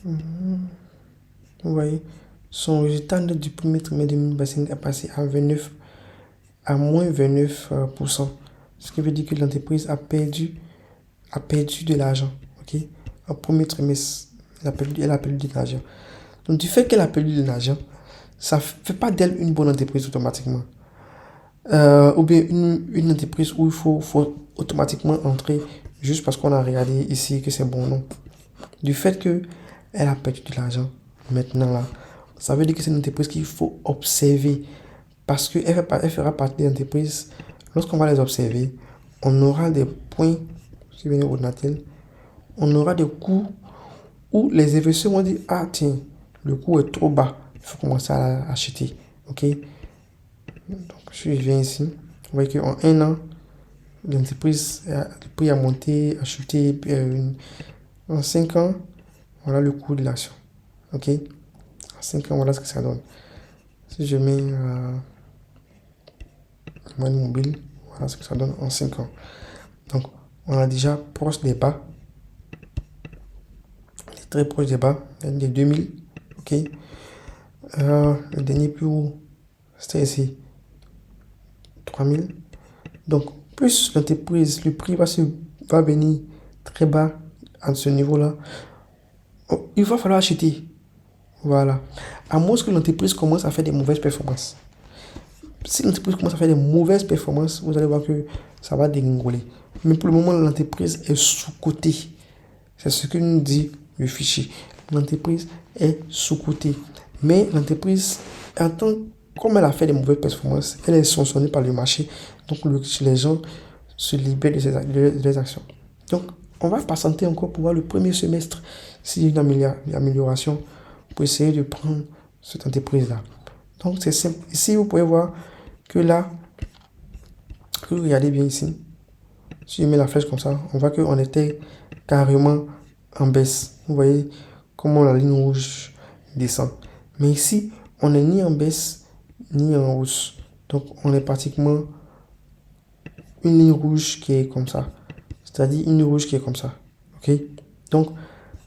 Vous voyez, son résultat net du premier trimestre 2025 est passé à moins 29%. Ce qui veut dire que l'entreprise a perdu de l'argent. Ok. Au premier trimestre, elle a perdu de l'argent. Donc, du fait qu'elle a perdu de l'argent, ça ne fait pas d'elle une bonne entreprise automatiquement. Ou bien une entreprise où il faut automatiquement entrer juste parce qu'on a regardé ici que c'est bon, non. Du fait qu'elle a perdu de l'argent, maintenant là, ça veut dire que c'est une entreprise qu'il faut observer parce qu'elle fera partie des entreprises. Lorsqu'on va les observer, on aura des points, si vous venez au Natel, on aura des coûts où les investisseurs vont dire, ah tiens, le coût est trop bas, il faut commencer à acheter. Ok. Donc, si je viens ici, vous voyez qu'en un an, l'entreprise, le prix a monté, a chuté. En 5 ans, voilà le coût de l'action. Ok. En 5 ans, voilà ce que ça donne. Si je mets moyenne mobile, voilà ce que ça donne en 5 ans. Donc, on a déjà proche des bas. Très proche des bas, des 2000. Ok. Le dernier plus haut, c'était ici. 3000. Donc, plus l'entreprise, le prix va venir très bas à ce niveau-là, il va falloir acheter. Voilà. À moins que l'entreprise commence à faire des mauvaises performances. Si l'entreprise commence à faire des mauvaises performances, vous allez voir que ça va dégringoler. Mais pour le moment, l'entreprise est sous-cotée. C'est ce que nous dit le fichier. L'entreprise est sous-cotée. Mais l'entreprise, comme elle a fait des mauvaises performances, elle est sanctionnée par le marché. Donc, les gens se libèrent de leurs actions. Donc, on va patienter encore pour voir le premier semestre s'il y a une amélioration pour essayer de prendre cette entreprise-là. Donc, c'est simple. Ici, vous pouvez voir que là, regardez bien ici. Si je mets la flèche comme ça, on voit qu'on était carrément en baisse. Vous voyez comment la ligne rouge descend. Mais ici, on n'est ni en baisse, ni en hausse. Donc, on est pratiquement une ligne rouge qui est comme ça. C'est-à-dire une ligne rouge qui est comme ça. Ok. Donc,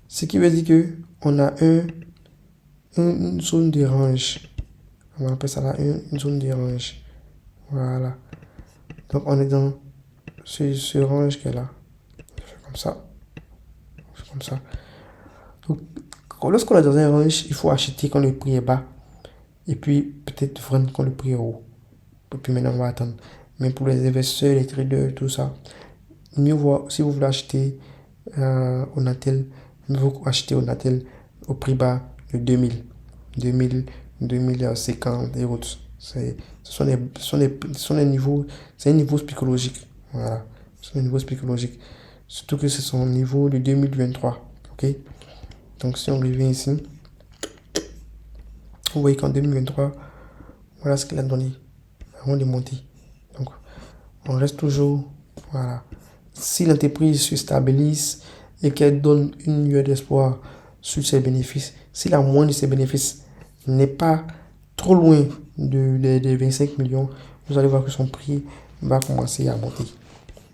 ce qui veut dire que on a une zone de range. On appelle ça là une zone de range. Voilà. Donc, on est dans ce range qui est là. Je fais comme ça. Je fais comme ça. Donc, lorsqu'on est dans un range, il faut acheter quand le prix est bas. Et puis, peut-être vendre quand le prix est haut. Et puis maintenant, on va attendre. Mais pour les investisseurs, les traders, tout ça, mieux vaut, si vous voulez acheter au Natel, mieux vaut acheter au Natel au prix bas de 2000, 2050 et autres. Ce sont des niveaux, c'est un niveau psychologique. Voilà, c'est un niveau psychologique. Surtout que c'est son niveau de 2023. Ok? Donc si on revient ici, vous voyez qu'en 2023, voilà ce qu'il a donné avant de monter. Donc, on reste toujours, voilà. Si l'entreprise se stabilise et qu'elle donne une lueur d'espoir sur ses bénéfices, si la moyenne de ses bénéfices n'est pas trop loin des 25 millions, vous allez voir que son prix va commencer à monter.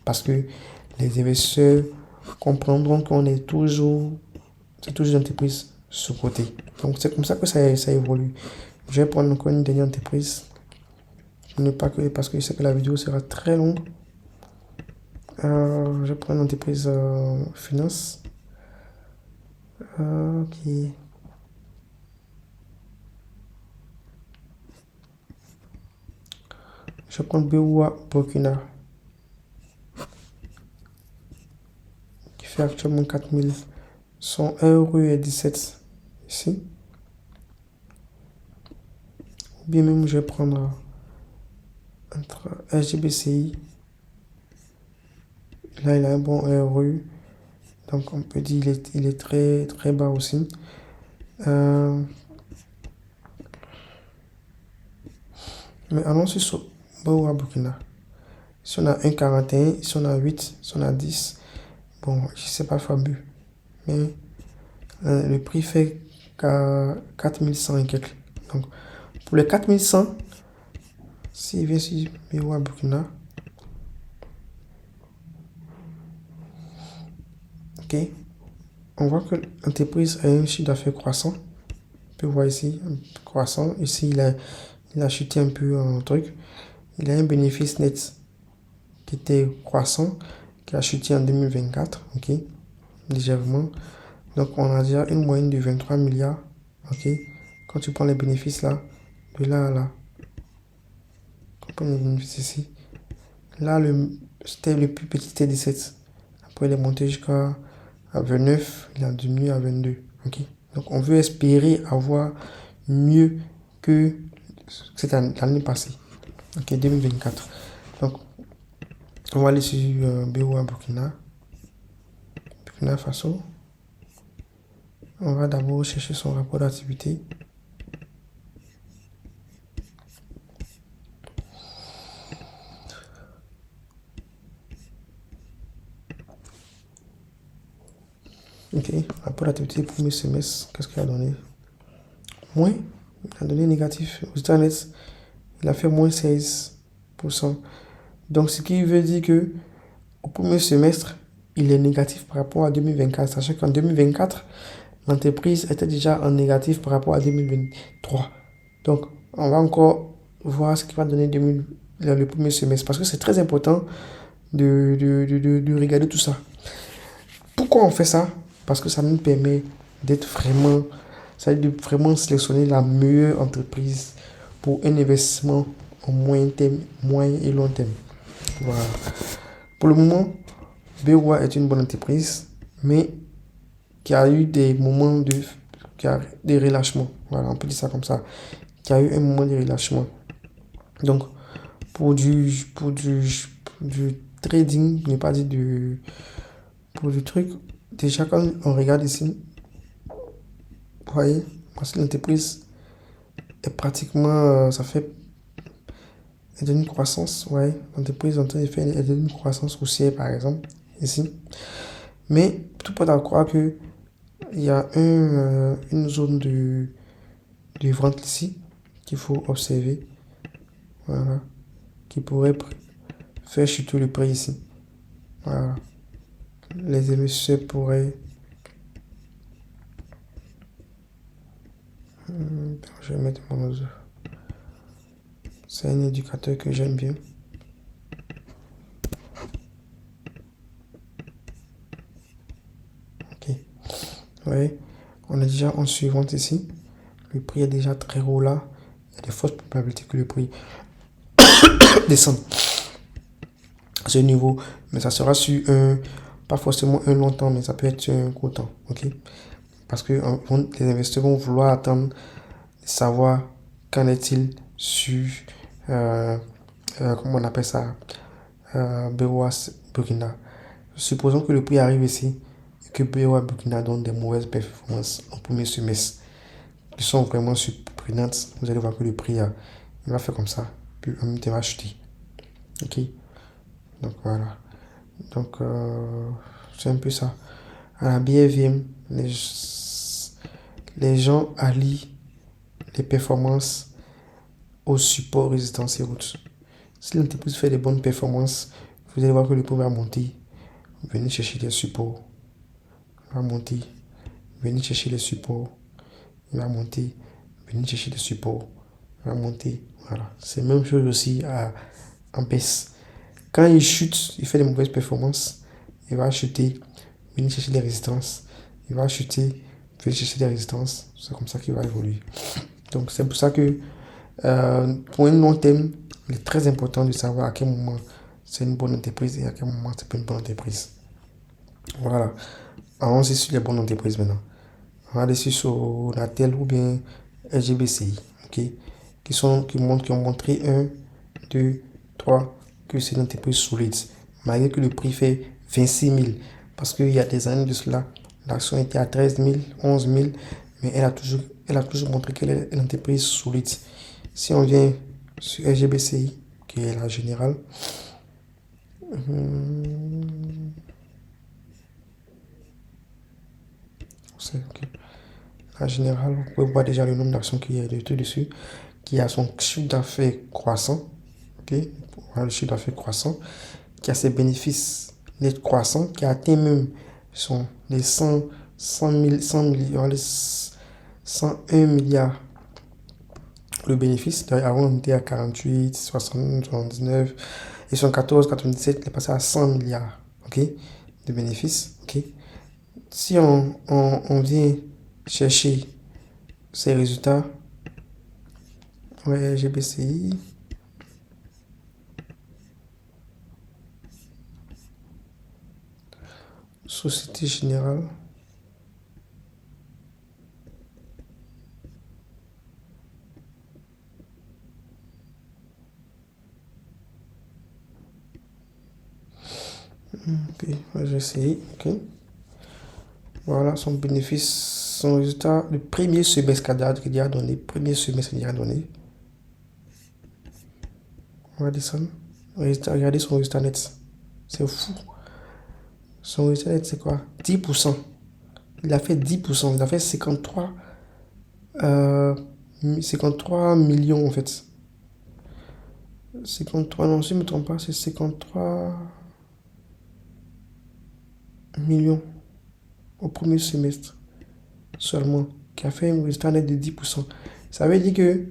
Parce que les investisseurs comprendront qu'on est toujours, c'est toujours une entreprise sous-cotée. Donc, c'est comme ça que ça évolue. Je vais prendre encore une dernière entreprise. Ne pas que, parce que je sais que la vidéo sera très longue. Je vais prendre une entreprise finance. Ok. Je vais prendre BOA Burkina. Qui fait actuellement 4000. Son RE est 17. Ici. Ou bien même je vais prendre entre SGBCI. Là, il a un bon RE. Donc, on peut dire il est très, très bas aussi. Mais allons sur BOA Burkina. Si on a 1,41, si on a 8, si on a 10. Bon, je sais pas Fabu. Mais Le prix fait 4100 et quelques. Donc, pour les 4100, s'il vient sur BOA Burkina, ok, on voit que l'entreprise a un chiffre d'affaires croissant. On peut voir ici, croissant. Ici, il a chuté un peu en truc. Il a un bénéfice net qui était croissant, qui a chuté en 2024, ok, légèrement. Donc, on a déjà une moyenne de 23 milliards, ok. Quand tu prends les bénéfices là, de là à là, quand tu prends les bénéfices ici, là, c'était le plus petit, c'était 17. Après, il est monté jusqu'à 29, il a diminué à 22, ok. Donc, on veut espérer avoir mieux que cette l'année passée, ok, 2024. Donc, on va aller sur BOA Burkina Faso. On va d'abord chercher son rapport d'activité. Ok, rapport d'activité premier semestre, qu'est-ce qu'il a donné? Moins, il a donné négatif. Aux États-Unis, il a fait moins 16%. Donc, ce qui veut dire que au premier semestre, il est négatif par rapport à 2024. Sachant qu'en 2024, l'entreprise était déjà en négatif par rapport à 2023. Donc, on va encore voir ce qui va donner le premier semestre. Parce que c'est très important de regarder tout ça. Pourquoi on fait ça? Parce que ça nous permet d'être vraiment, ça de vraiment sélectionner la meilleure entreprise pour un investissement au moyen terme, moyen et long terme. Voilà. Pour le moment, BOA est une bonne entreprise, mais qui a eu des moments qui a des relâchements. Voilà, on peut dire ça comme ça. Qui a eu un moment de relâchement. Donc, pour du trading, je n'ai pas dit pour du truc, déjà quand on regarde ici, vous voyez, parce que l'entreprise est pratiquement, ça fait, elle donne une croissance, ouais, l'entreprise est en train de faire, elle donne une croissance haussière par exemple, ici. Mais tout porte à croire que il y a une zone de vente ici qu'il faut observer, voilà, qui pourrait faire chuter le prix ici. Voilà. Les investisseurs pourraient, je vais mettre mon autre. C'est un indicateur que j'aime bien. Ok. Ouais. On est déjà en suivante ici. Le prix est déjà très haut là. Il y a de fortes probabilités que le prix descende à ce niveau. Mais ça sera sur pas forcément un long temps, mais ça peut être sur un court temps. Ok. Parce que les investisseurs vont vouloir attendre de savoir qu'en est-il sur, comment on appelle ça, BOA Burkina. Supposons que le prix arrive ici et que BOA Burkina donne des mauvaises performances en premier semestre qui sont vraiment surprenantes. Vous allez voir que le prix il va faire comme ça, puis en même temps il va chuter. Ok, donc voilà. Donc c'est un peu ça. À la BFM, les gens allient les performances au support, résistance et route. Si l'entreprise fait des bonnes performances, vous allez voir que le prix va monter. Venez chercher des supports. Il va monter. Venez chercher les supports. Il va monter. Venez chercher des supports. Il va monter. Voilà. C'est la même chose aussi en baisse. Quand il chute, il fait des mauvaises performances. Il va chuter. Venez chercher des résistances. Il va chuter. Venez chercher des résistances. C'est comme ça qu'il va évoluer. Donc c'est pour ça que pour un long terme, il est très important de savoir à quel moment c'est une bonne entreprise et à quel moment c'est pas une bonne entreprise. Voilà. Allons-y sur les bonnes entreprises maintenant. On va aller sur Natel ou bien SGBCI, ok, qui ont montré 1, 2, 3, que c'est une entreprise solide, malgré que le prix fait 26 000, parce qu'il y a des années de cela, l'action était à 13 000, 11 000, mais elle a toujours montré qu'elle est une entreprise solide. Si on vient sur SGBCI, qui est la générale, Ok. En général, vous pouvez voir déjà le nombre d'actions qui est tout dessus, qui a son chiffre d'affaires croissant. Ok. Voilà le chiffre d'affaires croissant, qui a ses bénéfices nets croissants, qui a atteint même les 100 millions, les 101 milliards le bénéfice. Avant, on était à 48, 60, 79, et 114, 97, il est passé à 100 milliards, ok, de bénéfices, ok. Si on vient chercher ces résultats, ouais, GBCI, Société Générale, ok, GCI, ok. Voilà son bénéfice, son résultat, le premier semestre qu'il a donné, premier semestre qu'il a donné. On va descendre. Regardez son résultat net. C'est fou. Son résultat net, c'est quoi? 10%. Il a fait 10%. Il a fait 53 millions en fait. 53, non, si je ne me trompe pas, c'est 53 millions au premier semestre seulement, qui a fait un résultat net de 10%. Ça veut dire que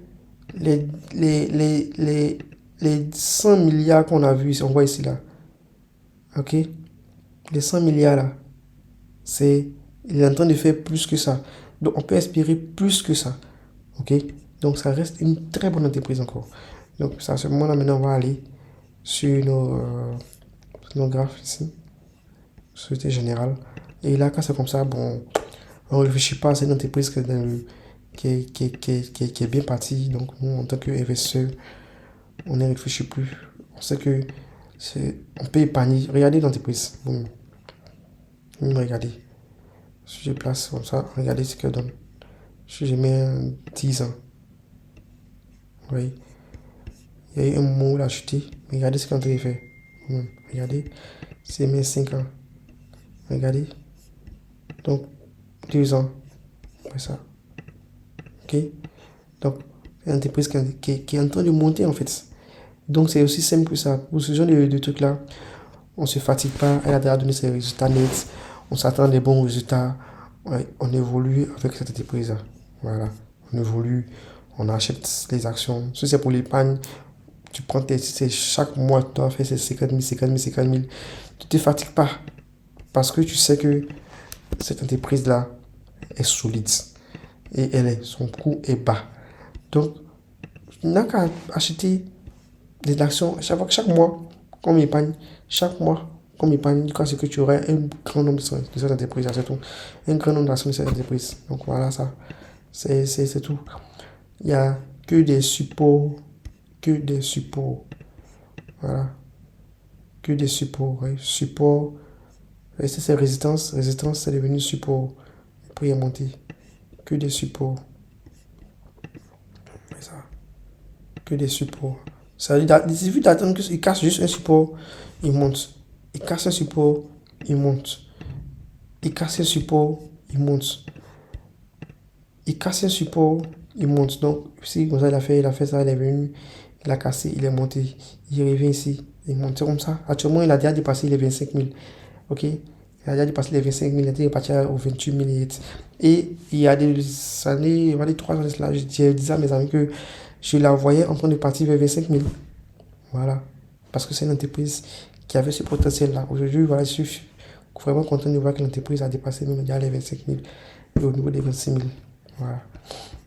les, les, les, les, les 100 milliards qu'on a vus, on voit ici là, ok, les 100 milliards là, il est en train de faire plus que ça. Donc on peut espérer plus que ça, ok. Donc ça reste une très bonne entreprise encore. Donc ça, à ce moment-là, maintenant, on va aller sur nos graphes ici, Société Générale. Et là, quand c'est comme ça, bon, on ne réfléchit pas à cette entreprise qui est bien partie. Donc nous, en tant qu'investisseurs, on ne réfléchit plus. On sait que on peut épargner. Regardez l'entreprise. Bon, regardez. Si je place comme ça, regardez ce qu'elle donne. Si je mets 10 ans, oui, il y a eu un moment où il a chuté. Regardez ce qu'on a fait. Regardez, c'est mes 5 ans. Regardez. Donc, 2 ans. C'est ça. Ok? Donc, c'est une entreprise qui est en train de monter en fait. Donc, c'est aussi simple que ça. Pour ce genre de trucs-là, on ne se fatigue pas. Elle a déjà donné ses résultats nets. On s'attend à des bons résultats. Ouais, on évolue avec cette entreprise-là. Voilà. On évolue. On achète les actions. Si c'est pour l'épargne, tu prends chaque mois, tu dois faire ces 50 000, 50 000, 50 000. Tu ne te fatigues pas. Parce que tu sais que cette entreprise-là est solide. Et son coût est bas. Donc, tu n'as qu'à acheter des actions chaque mois, comme épargne. Chaque mois, comme épargne, c'est que tu auras un grand nombre de cette entreprise. C'est tout. Un grand nombre d'actions de cette entreprise. Donc voilà, ça. C'est tout. Il n'y a que des supports. Que des supports. Voilà. Que des supports. Ouais. Support. C'est résistance. Résistance, c'est devenu support. Le prix est monté. Que des supports. C'est ça. Que des supports. Ça veut dire, il suffit d'attendre qu'il casse juste un support, il monte. Il casse un support, il monte. Il casse un support, il monte. Il casse un support, il monte. Donc, si comme ça, il a fait ça, il est venu, il a cassé, il est monté. Il revient ici, il monte. C'est comme ça. Actuellement, il a déjà dépassé les 25 000. Ok? Il a déjà dépassé les 25 000, il est parti aux 28 000. Et il y a des années, il y a des 3 ans, je disais à mes amis que je la voyais en train de partir vers 25 000. Voilà. Parce que c'est une entreprise qui avait ce potentiel-là. Aujourd'hui, voilà, je suis vraiment content de voir que l'entreprise a dépassé même déjà les 25 000 et au niveau des 26 000. Voilà.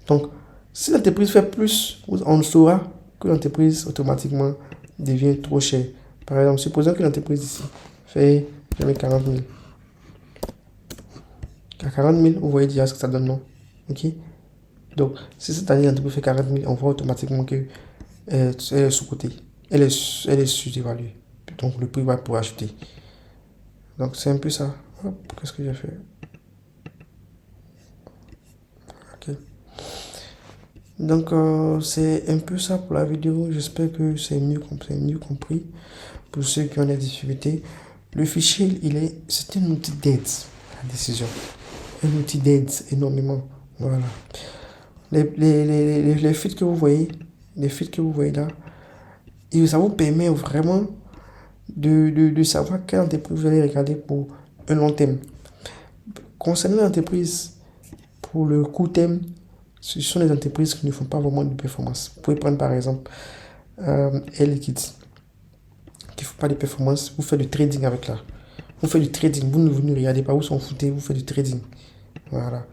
Donc, si l'entreprise fait plus, on saura que l'entreprise automatiquement devient trop chère. Par exemple, supposons que l'entreprise ici fait 40 000. À 40 000, vous voyez déjà ce que ça donne, non? Ok? Donc, si cette année l'entreprise fait 40 000, on voit automatiquement qu'elle est sous-cotée. Elle est sous-évaluée. Donc, le prix va pour acheter. Donc, c'est un peu ça. Qu'est-ce que j'ai fait? Ok. Donc, c'est un peu ça pour la vidéo. J'espère que c'est mieux compris pour ceux qui ont des difficultés. Le fichier, c'est un outil d'aide à la décision. un outil d'aide énormément. Voilà. Les feeds que vous voyez, là, et ça vous permet vraiment de savoir quelle entreprise vous allez regarder pour un long terme. Concernant l'entreprise, pour le court terme, ce sont les entreprises qui ne font pas vraiment de performance. Vous pouvez prendre par exemple Air Liquide, qui ne font pas de performance. Vous faites du trading avec là. Vous faites du trading. Vous ne regardez pas où sont foutés. Vous faites du trading. Voilà.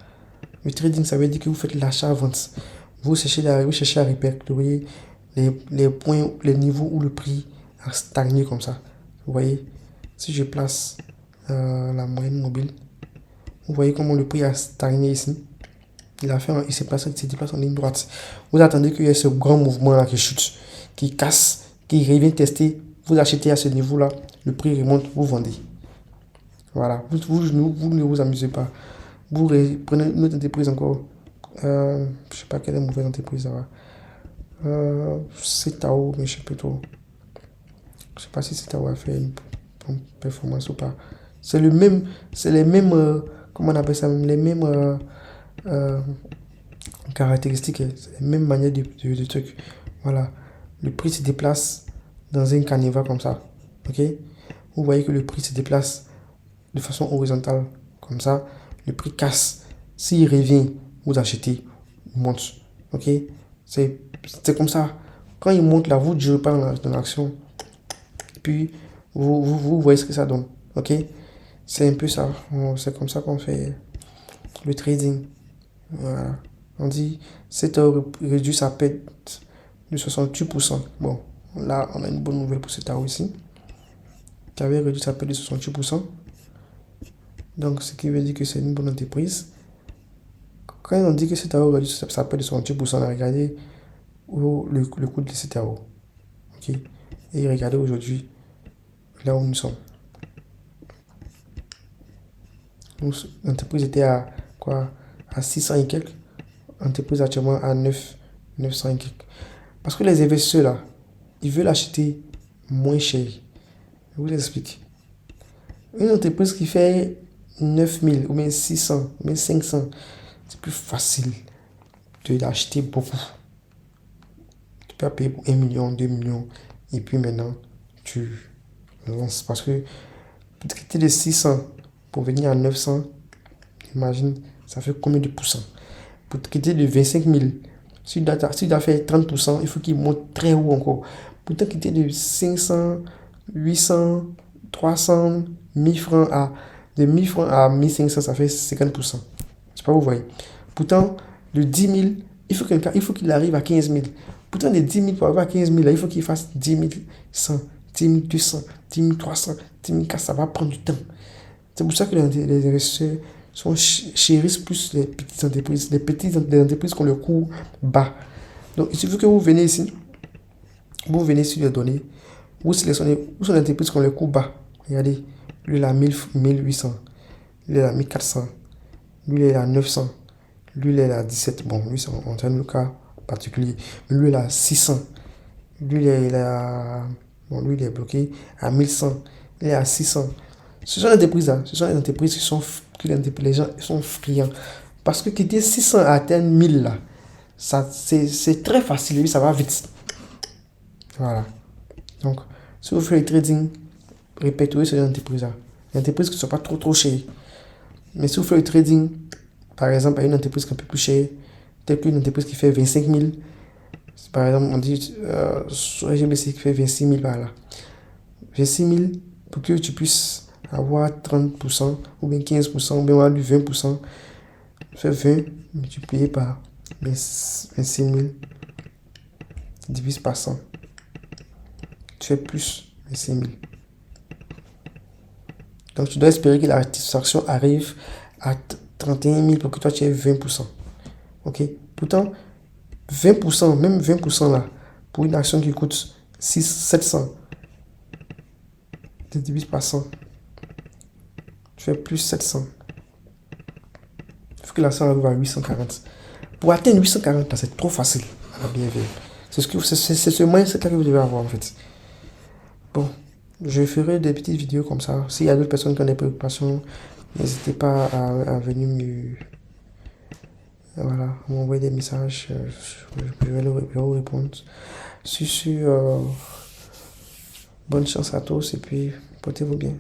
Le trading, ça veut dire que vous faites l'achat-vente. Vous cherchez à répertorier les points, les niveaux où le prix a stagné comme ça. Vous voyez, si je place la moyenne mobile, vous voyez comment le prix a stagné ici. Il s'est déplacé en ligne droite. Vous attendez qu'il y ait ce grand mouvement là qui chute, qui casse, qui revient tester. Vous achetez à ce niveau là, le prix remonte, vous vendez. Voilà, vous ne vous amusez pas. Vous prenez une autre entreprise encore. Je ne sais pas quelle est la mauvaise entreprise ça va. C'est Tao, mais je sais plus trop. Je ne sais pas si c'est Tao a fait une bonne performance ou pas. C'est les mêmes, comment on appelle ça, les mêmes caractéristiques, les mêmes manières de trucs. Voilà, le prix se déplace dans un canevas comme ça. Ok, vous voyez que le prix se déplace de façon horizontale comme ça. Le prix casse. S'il revient, vous achetez, il monte. Ok, c'est comme ça. Quand il monte là, vous ne jouez pas dans l'action. Puis vous voyez ce que ça donne. Ok, c'est un peu ça. C'est comme ça qu'on fait le trading. Voilà. On dit 7 heures réduit sa perte de 68%. Bon, là, on a une bonne nouvelle pour cet heure ici, qui avait réduit sa perte de 68%. Donc, ce qui veut dire que c'est une bonne entreprise. Quand on dit que cet heure réduit sa perte de 68%, on a regardé le coût de cet heure. Ok. Et regardez aujourd'hui, là où nous sommes. L'entreprise était à quoi? À 600 et quelques. L'entreprise actuellement à 900 et quelques. Parce que les investisseurs là, ils veulent acheter moins cher. Je vous explique. Une entreprise qui fait 9000 ou bien 600 ou bien 500, c'est plus facile de l'acheter beaucoup. Tu peux payer pour 1 million, 2 millions. Et puis maintenant, tu lances. Parce que pour quitter de 600 pour venir à 900, imagine, ça fait combien de pourcents? Pour quitter de 25 000, si tu dois faire 30%, il faut qu'il monte très haut encore. Pour quitter de 500, 800, 300, 1000 francs de 1000 francs à 1500, ça fait 50%. Je sais pas, vous voyez. Pourtant, de 10 000, il faut qu'il arrive à 15 000. Pourtant, de 10 000 pour arriver à 15 000, là, il faut qu'il fasse 10 100, 10 200, 10 300, 10 400. Ça va prendre du temps. C'est pour ça que les investisseurs chérissent plus les petites entreprises. Les entreprises qui ont le coût bas. Donc, il suffit que vous venez ici. Vous venez sur les données. Vous sélectionnez où sont les entreprises qui ont le coût bas. Regardez. Lui, il a 1800. Lui, il a 1400. Lui, il a 900. Lui, il est à 17. Bon, lui, c'est un cas particulier. Mais lui, il a 600. Lui, il est bloqué à 1100. Il est à 600. Ce sont les entreprises là. Ce sont les entreprises les gens sont friands. Parce que quitter 600 à atteindre 1000 là, c'est très facile. Ça va vite. Voilà. Donc, si vous faites le trading, répertoriez ces entreprises là. Les entreprises qui ne sont pas trop chères. Mais si vous faites le trading, par exemple, à une entreprise qui est un peu plus chère, telle qu'une entreprise qui fait 25 000, par exemple, on dit sur GBC qui fait 26 000 par là. 26 000 pour que tu puisses avoir 30% ou bien 15% ou bien avoir du 20%. Fais 20 multiplié par 26 000 divise par 100. Tu fais plus 26 000. Donc tu dois espérer que la satisfaction arrive à 31 000 pour que toi tu aies 20%. Ok? Pourtant, 20%, même 20% là, pour une action qui coûte 700, tu divises par 100. Tu fais plus 700. Il faut que l'action arrive à 840. Pour atteindre 840, là, c'est trop facile à la bienveillance. C'est ce mindset que vous devez avoir en fait. Bon, je ferai des petites vidéos comme ça. S'il y a d'autres personnes qui ont des préoccupations, N'hésitez pas à venir voilà, m'envoyer des messages, je vais vous répondre. Sur ce, bonne chance à tous et puis portez-vous bien.